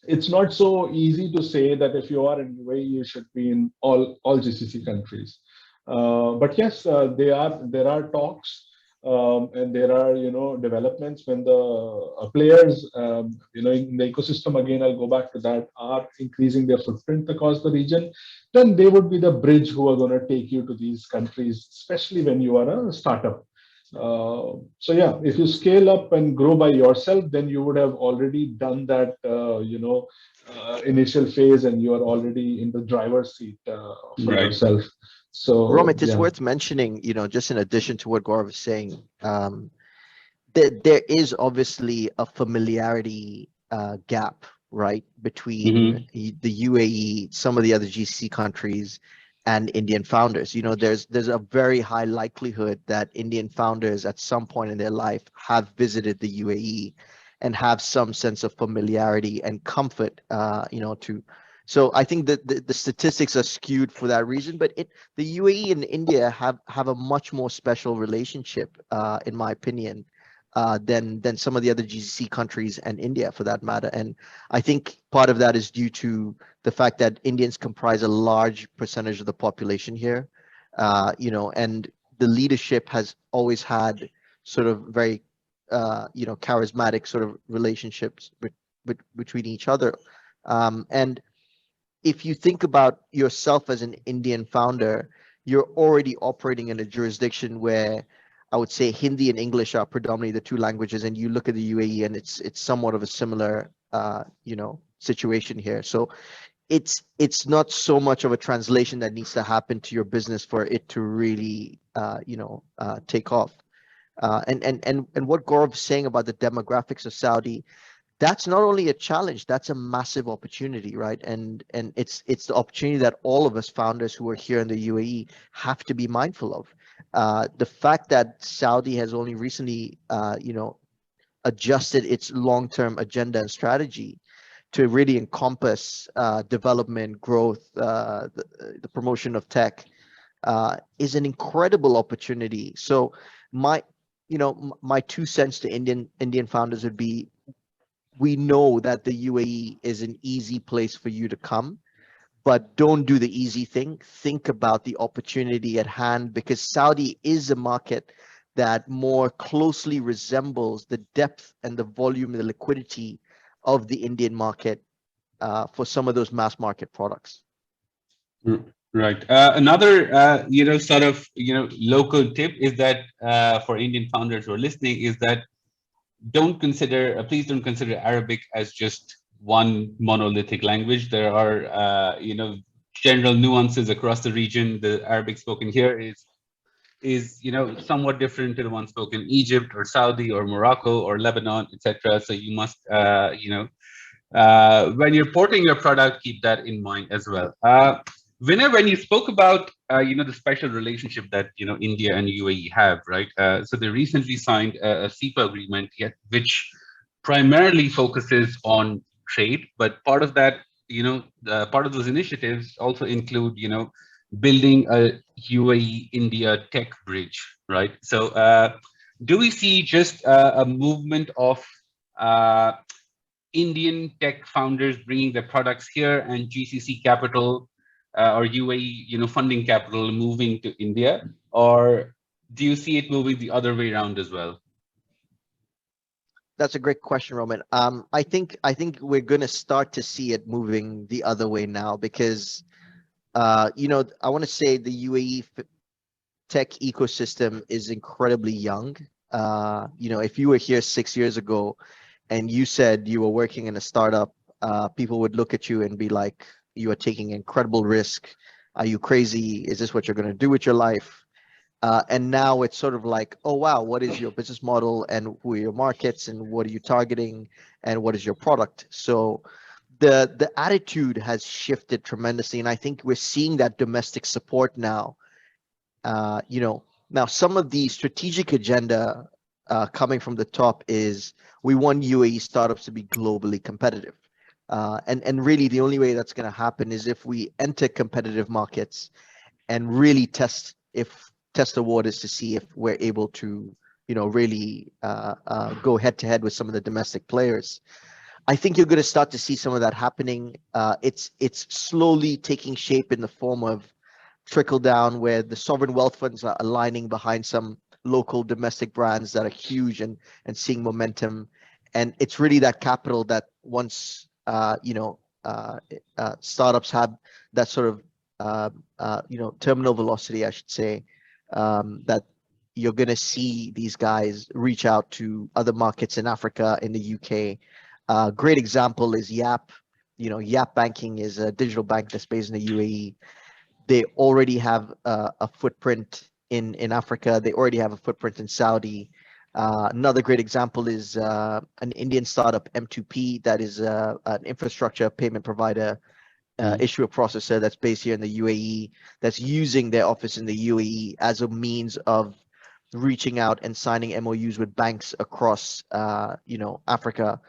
it's not so easy to say that if you are in UAE, you should be in all GCC countries. But yes, there are talks, and there are developments when the players in the ecosystem, again I'll go back to that, are increasing their footprint across the region. Then they would be the bridge who are going to take you to these countries, especially when you are a startup. So yeah, if you scale up and grow by yourself, then you would have already done that, initial phase, and you are already in the driver's seat for Right. yourself. So Romit, it's yeah. worth mentioning, just in addition to what Gaurav is saying, there is obviously a familiarity gap, right, between Hmm. the UAE, some of the other GCC countries, and Indian founders. There's a very high likelihood that Indian founders at some point in their life have visited the UAE and have some sense of familiarity and comfort, to. So I think that the statistics are skewed for that reason, but the UAE and India have a much more special relationship, in my opinion, than some of the other GCC countries and India for that matter. And I think part of that is due to the fact that Indians comprise a large percentage of the population here, and the leadership has always had sort of very, charismatic sort of relationships between each other. And if you think about yourself as an Indian founder, you're already operating in a jurisdiction where I would say Hindi and English are predominantly the two languages, and you look at the UAE and it's somewhat of a similar situation here. So it's not so much of a translation that needs to happen to your business for it to really take off. And what Gaurav's saying about the demographics of Saudi, that's not only a challenge, that's a massive opportunity, right? And it's the opportunity that all of us founders who are here in the UAE have to be mindful of. The fact that Saudi has only recently, adjusted its long-term agenda and strategy to really encompass development, growth, the promotion of tech, is an incredible opportunity. So my, my 2 cents to Indian founders would be: we know that the UAE is an easy place for you to come, but don't do the easy thing. Think about the opportunity at hand, because Saudi is a market that more closely resembles the depth and the volume and the liquidity of the Indian market, for some of those mass market products. Right. Another, sort of, local tip is that for Indian founders who are listening is that please don't consider Arabic as just one monolithic language. There are, general nuances across the region. The Arabic spoken here is somewhat different to the one spoken in Egypt or Saudi or Morocco or Lebanon, etc. So you must, when you're porting your product, keep that in mind as well. Vinay, when you spoke about the special relationship that India and UAE have, right? So they recently signed a CEPA agreement, yet which primarily focuses on trade, but part of that, part of those initiatives also include building a UAE India tech bridge, right? So do we see just a movement of Indian tech founders bringing their products here, and GCC capital or UAE, funding capital moving to India, or do you see it moving the other way around as well? That's a great question, Roman. I think we're going to start to see it moving the other way now, because I want to say the UAE tech ecosystem is incredibly young. If you were here 6 years ago and you said you were working in a startup, people would look at you and be like, "You are taking incredible risk. Are you crazy? Is this what you're going to do with your life?" And now it's sort of like, "Oh wow, what is your business model, and who are your markets, and what are you targeting, and what is your product?" So the attitude has shifted tremendously, and I think we're seeing that domestic support now. Now some of the strategic agenda coming from the top is, we want UAE startups to be globally competitive. And really the only way that's going to happen is if we enter competitive markets and really test the waters to see if we're able to, really go head to head with some of the domestic players. I think you're going to start to see some of that happening. It's slowly taking shape in the form of trickle down, where the sovereign wealth funds are aligning behind some local domestic brands that are huge and seeing momentum. And it's really that capital that once startups have that sort of terminal velocity, I should say, that you're going to see these guys reach out to other markets in Africa, in the UK. Great example is Yap. Yap Banking is a digital bank that's based in the UAE. They already have a footprint in Africa. They already have a footprint in Saudi. Another great example is an Indian startup, M2P, that is an infrastructure payment provider, issuer processor that's based here in the UAE, that's using their office in the UAE as a means of reaching out and signing MOUs with banks across Africa.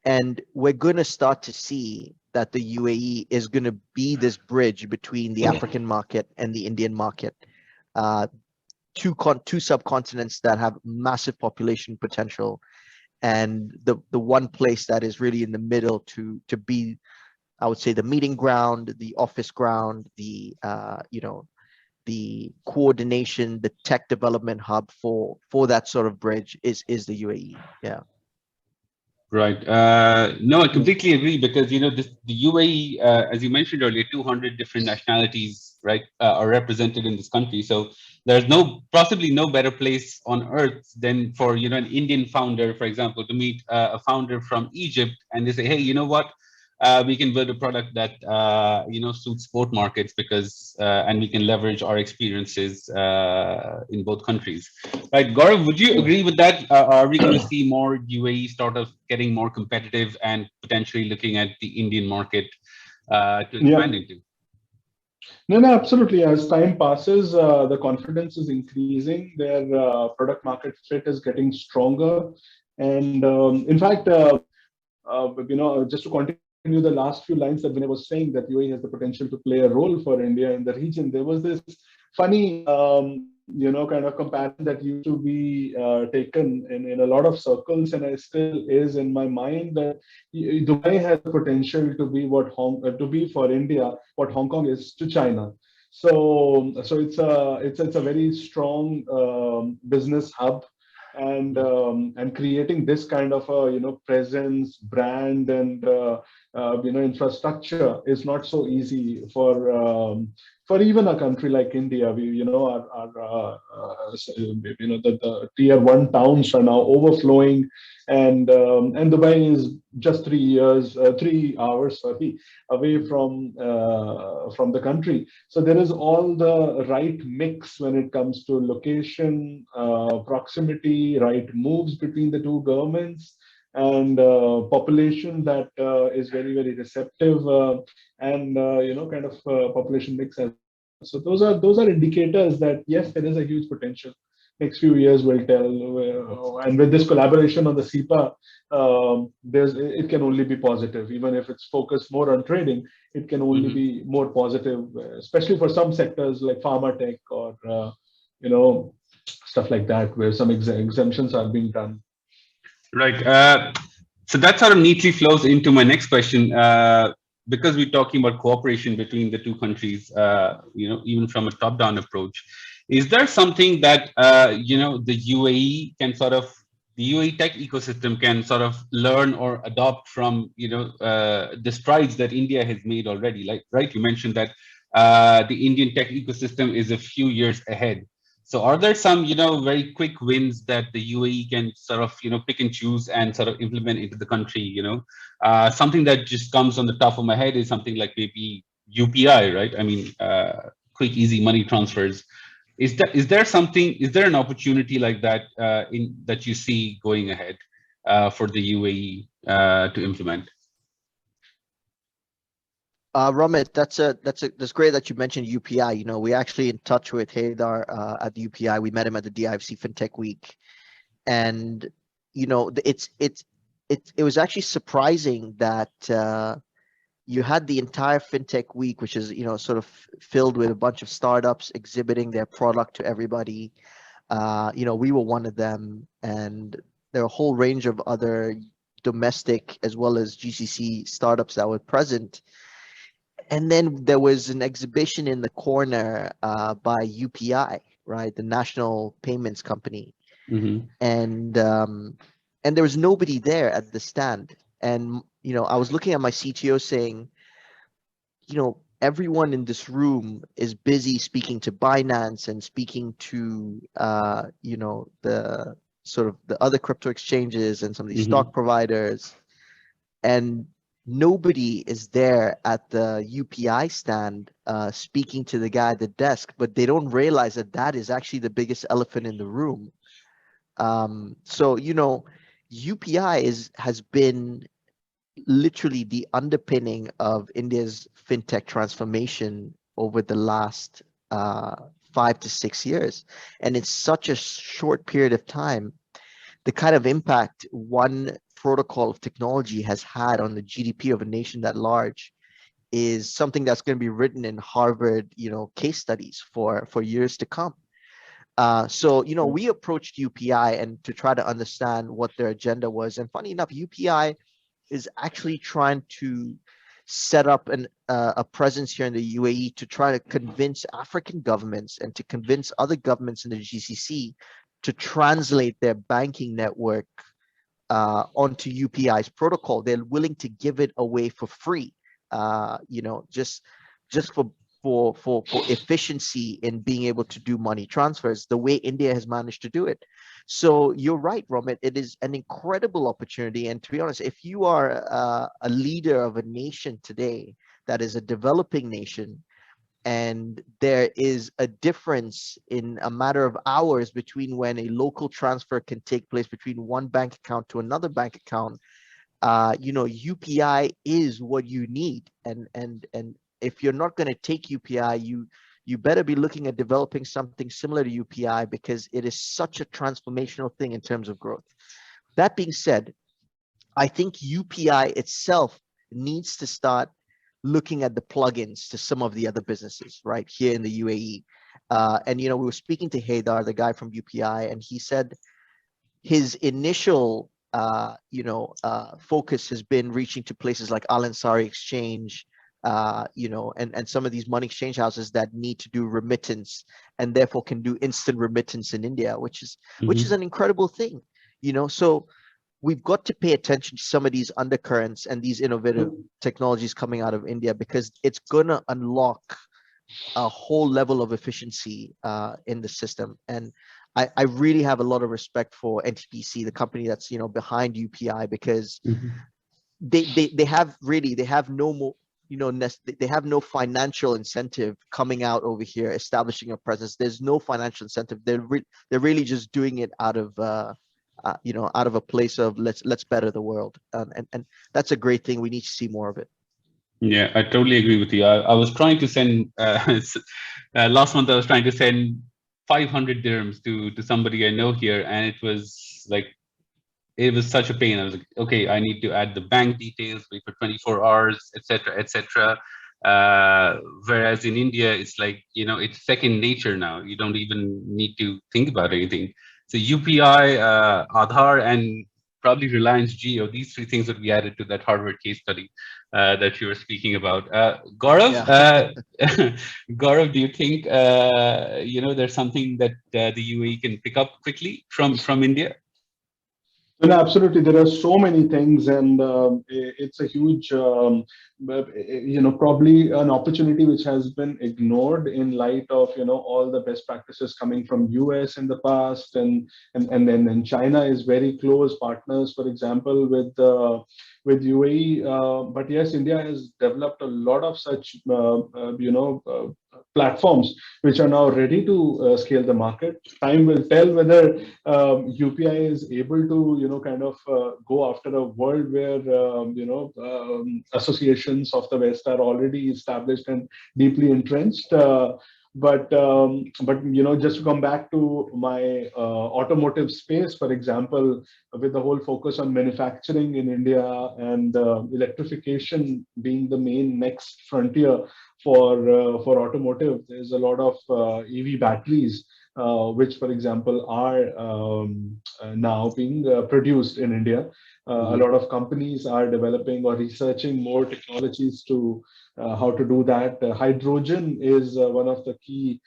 And we're going to start to see that the UAE is going to be this bridge between the African market and the Indian market. Two subcontinents that have massive population potential, and the one place that is really in the middle to be, I would say, the meeting ground, the office ground, the coordination, the tech development hub for that sort of bridge is the UAE. Yeah. Right. No, I completely agree, because the UAE, as you mentioned earlier, 200 different nationalities, right, are represented in this country. So there's possibly no better place on earth than for an Indian founder, for example, to meet a founder from Egypt, and they say, "Hey, you know what? we can build a product that suits both markets, because and we can leverage our experiences in both countries. Right, Gaurav, would you agree with that? Are we going to see more UAE startups getting more competitive and potentially looking at the Indian market to Yeah. expand into? No, no, absolutely. As time passes, the confidence is increasing. Their product market fit is getting stronger, and in fact, just to continue the last few lines that Vinay was saying, that UAE has the potential to play a role for India in the region. There was this funny, kind of comparison that used to be taken in a lot of circles, and it still is in my mind, that Dubai has the potential to be to be for India what Hong Kong is to China. So it's a very strong business hub, and creating this kind of a presence, brand, and infrastructure is not so easy for even a country like India. We the tier 1 towns are now overflowing, and Dubai is just 3 hours, sorry, away from the country. So there is all the right mix when it comes to location, proximity, right moves between the two governments, and population that is very, very receptive, and population mix as well. So those are indicators that yes, there is a huge potential. Next few years will tell, and with this collaboration on the CEPA, it can only be positive. Even if it's focused more on trading, it can only be more positive, especially for some sectors like pharma tech, or stuff like that, where some exemptions are being done. Right. So that sort of neatly flows into my next question. Because we're talking about cooperation between the two countries, even from a top-down approach, is there something that the UAE can sort of, the UAE tech ecosystem can sort of learn or adopt from the strides that India has made already? Like, right, you mentioned that the Indian tech ecosystem is a few years ahead. So are there some, very quick wins that the UAE can sort of, pick and choose and sort of implement into the country? Something that just comes on the top of my head is something like maybe UPI, right? I mean, quick, easy money transfers. Is there an opportunity like that that you see going ahead for the UAE to implement? Ramit, that's great that you mentioned UPI. We're actually in touch with Haydar at the UPI. We met him at the DIFC FinTech Week, and it was actually surprising that you had the entire FinTech Week, which is sort of filled with a bunch of startups exhibiting their product to everybody. We were one of them, and there are a whole range of other domestic as well as GCC startups that were present. And then there was an exhibition in the corner by UPI, right, the national payments company, and there was nobody there at the stand. And I was looking at my CTO saying, everyone in this room is busy speaking to Binance and speaking to the sort of the other crypto exchanges and some of these stock providers, and nobody is there at the UPI stand speaking to the guy at the desk, but they don't realize that that is actually the biggest elephant in the room. So UPI has been literally the underpinning of India's fintech transformation over the last 5 to 6 years, and it's such a short period of time. The kind of impact one protocol of technology has had on the GDP of a nation that large is something that's going to be written in Harvard, case studies for years to come. So we approached UPI and to try to understand what their agenda was, and funny enough, UPI is actually trying to set up a presence here in the UAE to try to convince African governments and to convince other governments in the GCC to translate their banking network onto UPI's protocol. They're willing to give it away for free, just for for efficiency in being able to do money transfers the way India has managed to do it. So you're right, Romit. It is an incredible opportunity. And to be honest, if you are a leader of a nation today that is a developing nation, and there is a difference in a matter of hours between when a local transfer can take place between one bank account to another bank account, UPI is what you need. And if you're not going to take UPI, you better be looking at developing something similar to UPI, because it is such a transformational thing in terms of growth. That being said, I think UPI itself needs to start looking at the plugins to some of the other businesses right here in the UAE. And we were speaking to Haydar, the guy from UPI, and he said his initial focus has been reaching to places like Al Ansari Exchange, and some of these money exchange houses that need to do remittance and therefore can do instant remittance in India, which is an incredible thing. So we've got to pay attention to some of these undercurrents and these innovative technologies coming out of India, because it's going to unlock a whole level of efficiency in the system. And I really have a lot of respect for NTPC, the company that's behind UPI, because they have no more they have no financial incentive coming out over here establishing a presence. There's no financial incentive. They're really just doing it out of out of a place of let's better the world, and that's a great thing. We need to see more of it. Yeah, I totally agree with you. I was trying to send last month. I was trying to send 500 dirhams to somebody I know here, and it was such a pain. I was like, okay, I need to add the bank details, wait for 24 hours, etc., etc. Whereas in India, it's like, it's second nature now. You don't even need to think about anything. So UPI, Aadhaar, and probably Reliance Jio, these three things would be added to that Harvard case study that you were speaking about. Gaurav, Gaurav, do you think there's something that the UAE can pick up quickly from India? No, absolutely. There are so many things, and it's a huge, probably an opportunity which has been ignored in light of all the best practices coming from US in the past, and China is very close partners, for example, with UAE. But yes, India has developed a lot of such platforms which are now ready to scale the market. Time will tell whether UPI is able to kind of go after a world where associations of the West are already established and deeply entrenched. But just to come back to my automotive space, for example, with the whole focus on manufacturing in India and electrification being the main next frontier for automotive, there's a lot of EV batteries which, for example, are now being produced in India. A lot of companies are developing or researching more technologies to how to do that. Hydrogen is one of the key,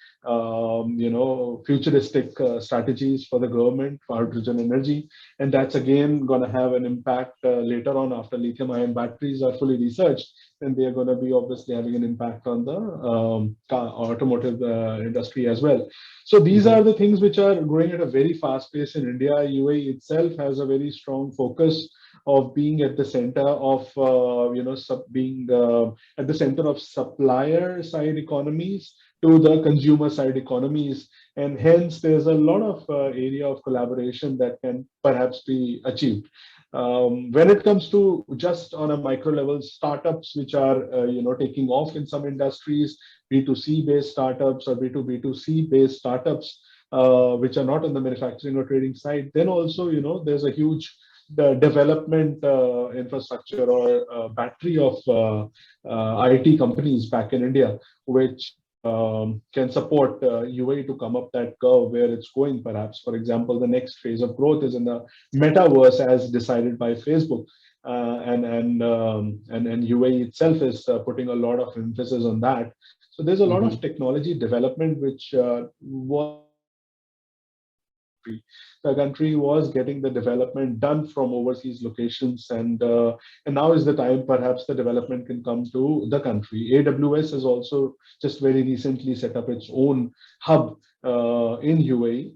futuristic strategies for the government for hydrogen energy, and that's again going to have an impact later on after lithium-ion batteries are fully researched. Then they are going to be obviously having an impact on the automotive industry as well. So these are the things which are growing at a very fast pace in India. UAE itself has a very strong focus of being at the center of being at the center of supplier side economies to the consumer side economies, and hence there's a lot of area of collaboration that can perhaps be achieved. When it comes to just on a micro level, startups which are taking off in some industries, B2C based startups or B2B2C based startups which are not on the manufacturing or trading side, then also there's a huge development infrastructure or battery of IT companies back in India, which can support UAE to come up that curve where it's going. Perhaps, for example, the next phase of growth is in the metaverse as decided by Facebook, and UAE itself is putting a lot of emphasis on that. So there's a lot of technology development which was country. The country was getting the development done from overseas locations, and now is the time perhaps the development can come to the country. AWS has also just very recently set up its own hub in UAE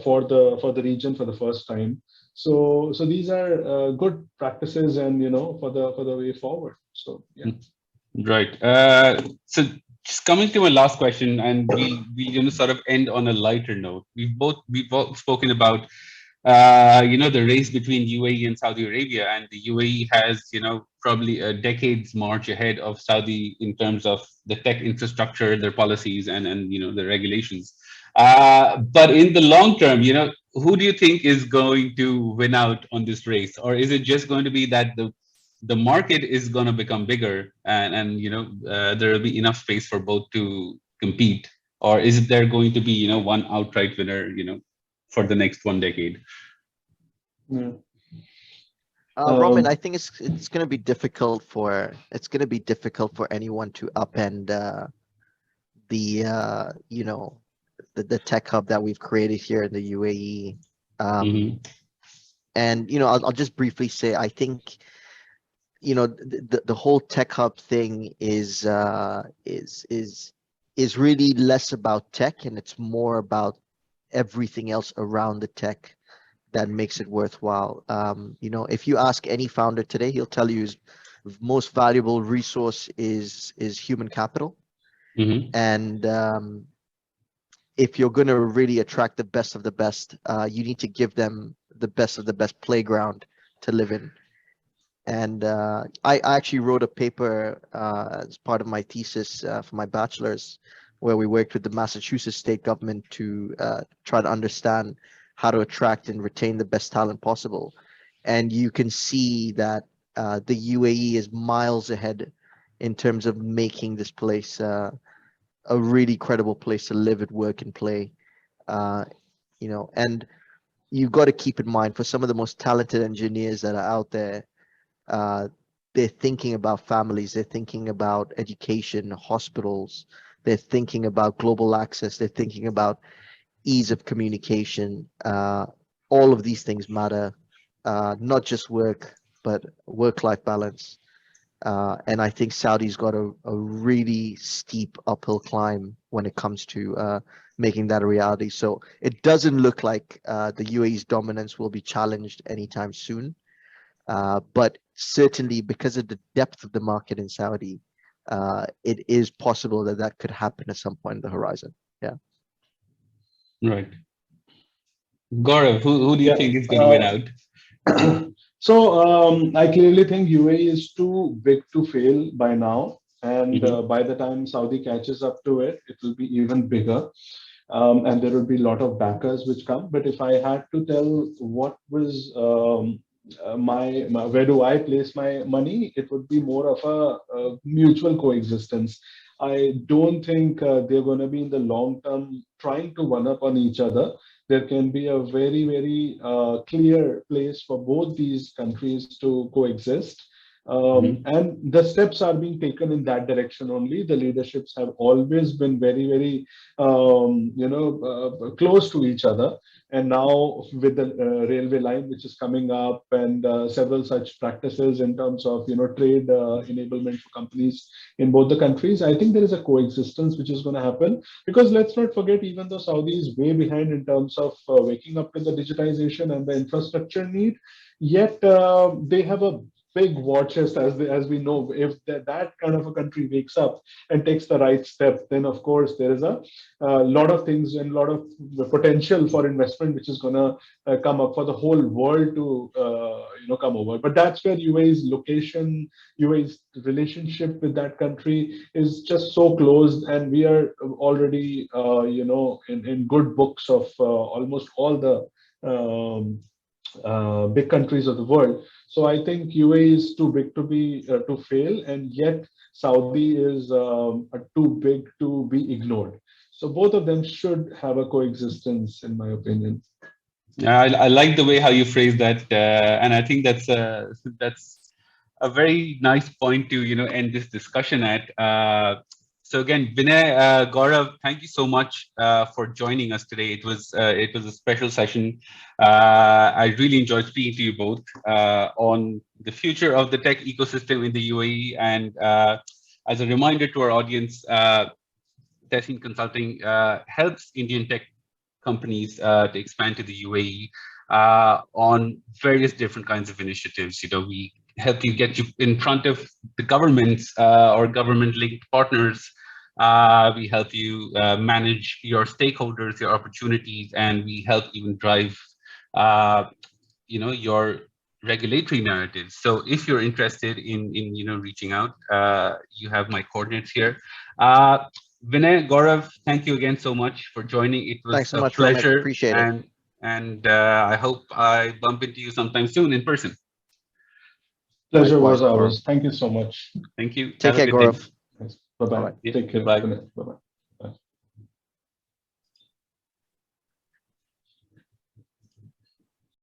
for the region for the first time. So these are good practices, and for the way forward. So yeah. Right. So just coming to my last question, and we sort of end on a lighter note. We've both spoken about the race between UAE and Saudi Arabia, and the UAE has probably a decade's march ahead of Saudi in terms of the tech infrastructure, their policies, and the regulations. But in the long term, who do you think is going to win out on this race, or is it just going to be that the market is going to become bigger, and there will be enough space for both to compete, or is there going to be one outright winner for the next 1 decade? Yeah. Roman, I think it's going to be difficult for anyone to upend the tech hub that we've created here in the UAE. And I'll just briefly say, I think the whole tech hub thing is really less about tech, and it's more about everything else around the tech that makes it worthwhile. If you ask any founder today, he'll tell you his most valuable resource is human capital. And if you're going to really attract the best of the best, you need to give them the best of the best playground to live in. And I actually wrote a paper as part of my thesis for my bachelor's, where we worked with the Massachusetts state government to try to understand how to attract and retain the best talent possible. And you can see that the UAE is miles ahead in terms of making this place a really credible place to live and work and play. And you've got to keep in mind, for some of the most talented engineers that are out there, they're thinking about families, they're thinking about education, hospitals, they're thinking about global access, they're thinking about ease of communication. All of these things matter, not just work, but work-life balance. And I think Saudi's got a really steep uphill climb when it comes to making that a reality. So it doesn't look like the UAE's dominance will be challenged anytime soon. But certainly, because of the depth of the market in Saudi, it is possible that could happen at some point in the horizon. Yeah. Right. Gaurav, who do you think is going to win out? So I clearly think UAE is too big to fail by now, and by the time Saudi catches up to it, it will be even bigger, and there will be a lot of backers which come. But if I had to tell what was my where do I place my money, it would be more of a mutual coexistence. I don't think they're going to be in the long term trying to one up on each other. There can be a very, very clear place for both these countries to coexist. And the steps are being taken in that direction only. The leaderships have always been very, very, close to each other. And now with the railway line, which is coming up, and several such practices in terms of, trade enablement for companies in both the countries, I think there is a coexistence which is going to happen. Because let's not forget, even though Saudi is way behind in terms of waking up to the digitization and the infrastructure need, yet they have a big war chest, as we know. If that kind of a country wakes up and takes the right step, then of course there is a lot of things and a lot of potential for investment which is going to come up for the whole world to come over. But that's where UAE's location, UAE's relationship with that country is just so close, and we are already in good books of almost all the big countries of the world. So I think UAE is too big to be to fail, and yet Saudi is too big to be ignored. So both of them should have a coexistence, in my opinion. I like the way how you phrase that, and I think that's a very nice point to end this discussion at. So again, Vinay, Gaurav, thank you so much for joining us today. It was a special session. I really enjoyed speaking to you both on the future of the tech ecosystem in the UAE. And as a reminder to our audience, Tahseen Consulting helps Indian tech companies to expand to the UAE on various different kinds of initiatives. We help you get you in front of the governments or government-linked partners. We help you manage your stakeholders, your opportunities, and we help even drive, your regulatory narratives. So if you're interested in reaching out, you have my coordinates here. Vinay, Gaurav, thank you again so much for joining. It was Thanks so a much, Ronak. pleasure, Appreciate it. and I hope I bump into you sometime soon in person. Pleasure Likewise, was Gaurav. ours. Thank you so much. Thank you. Take Have a care, good day. Gaurav. Bye bye. Bye-bye. Yeah, Take care. bye. Bye bye.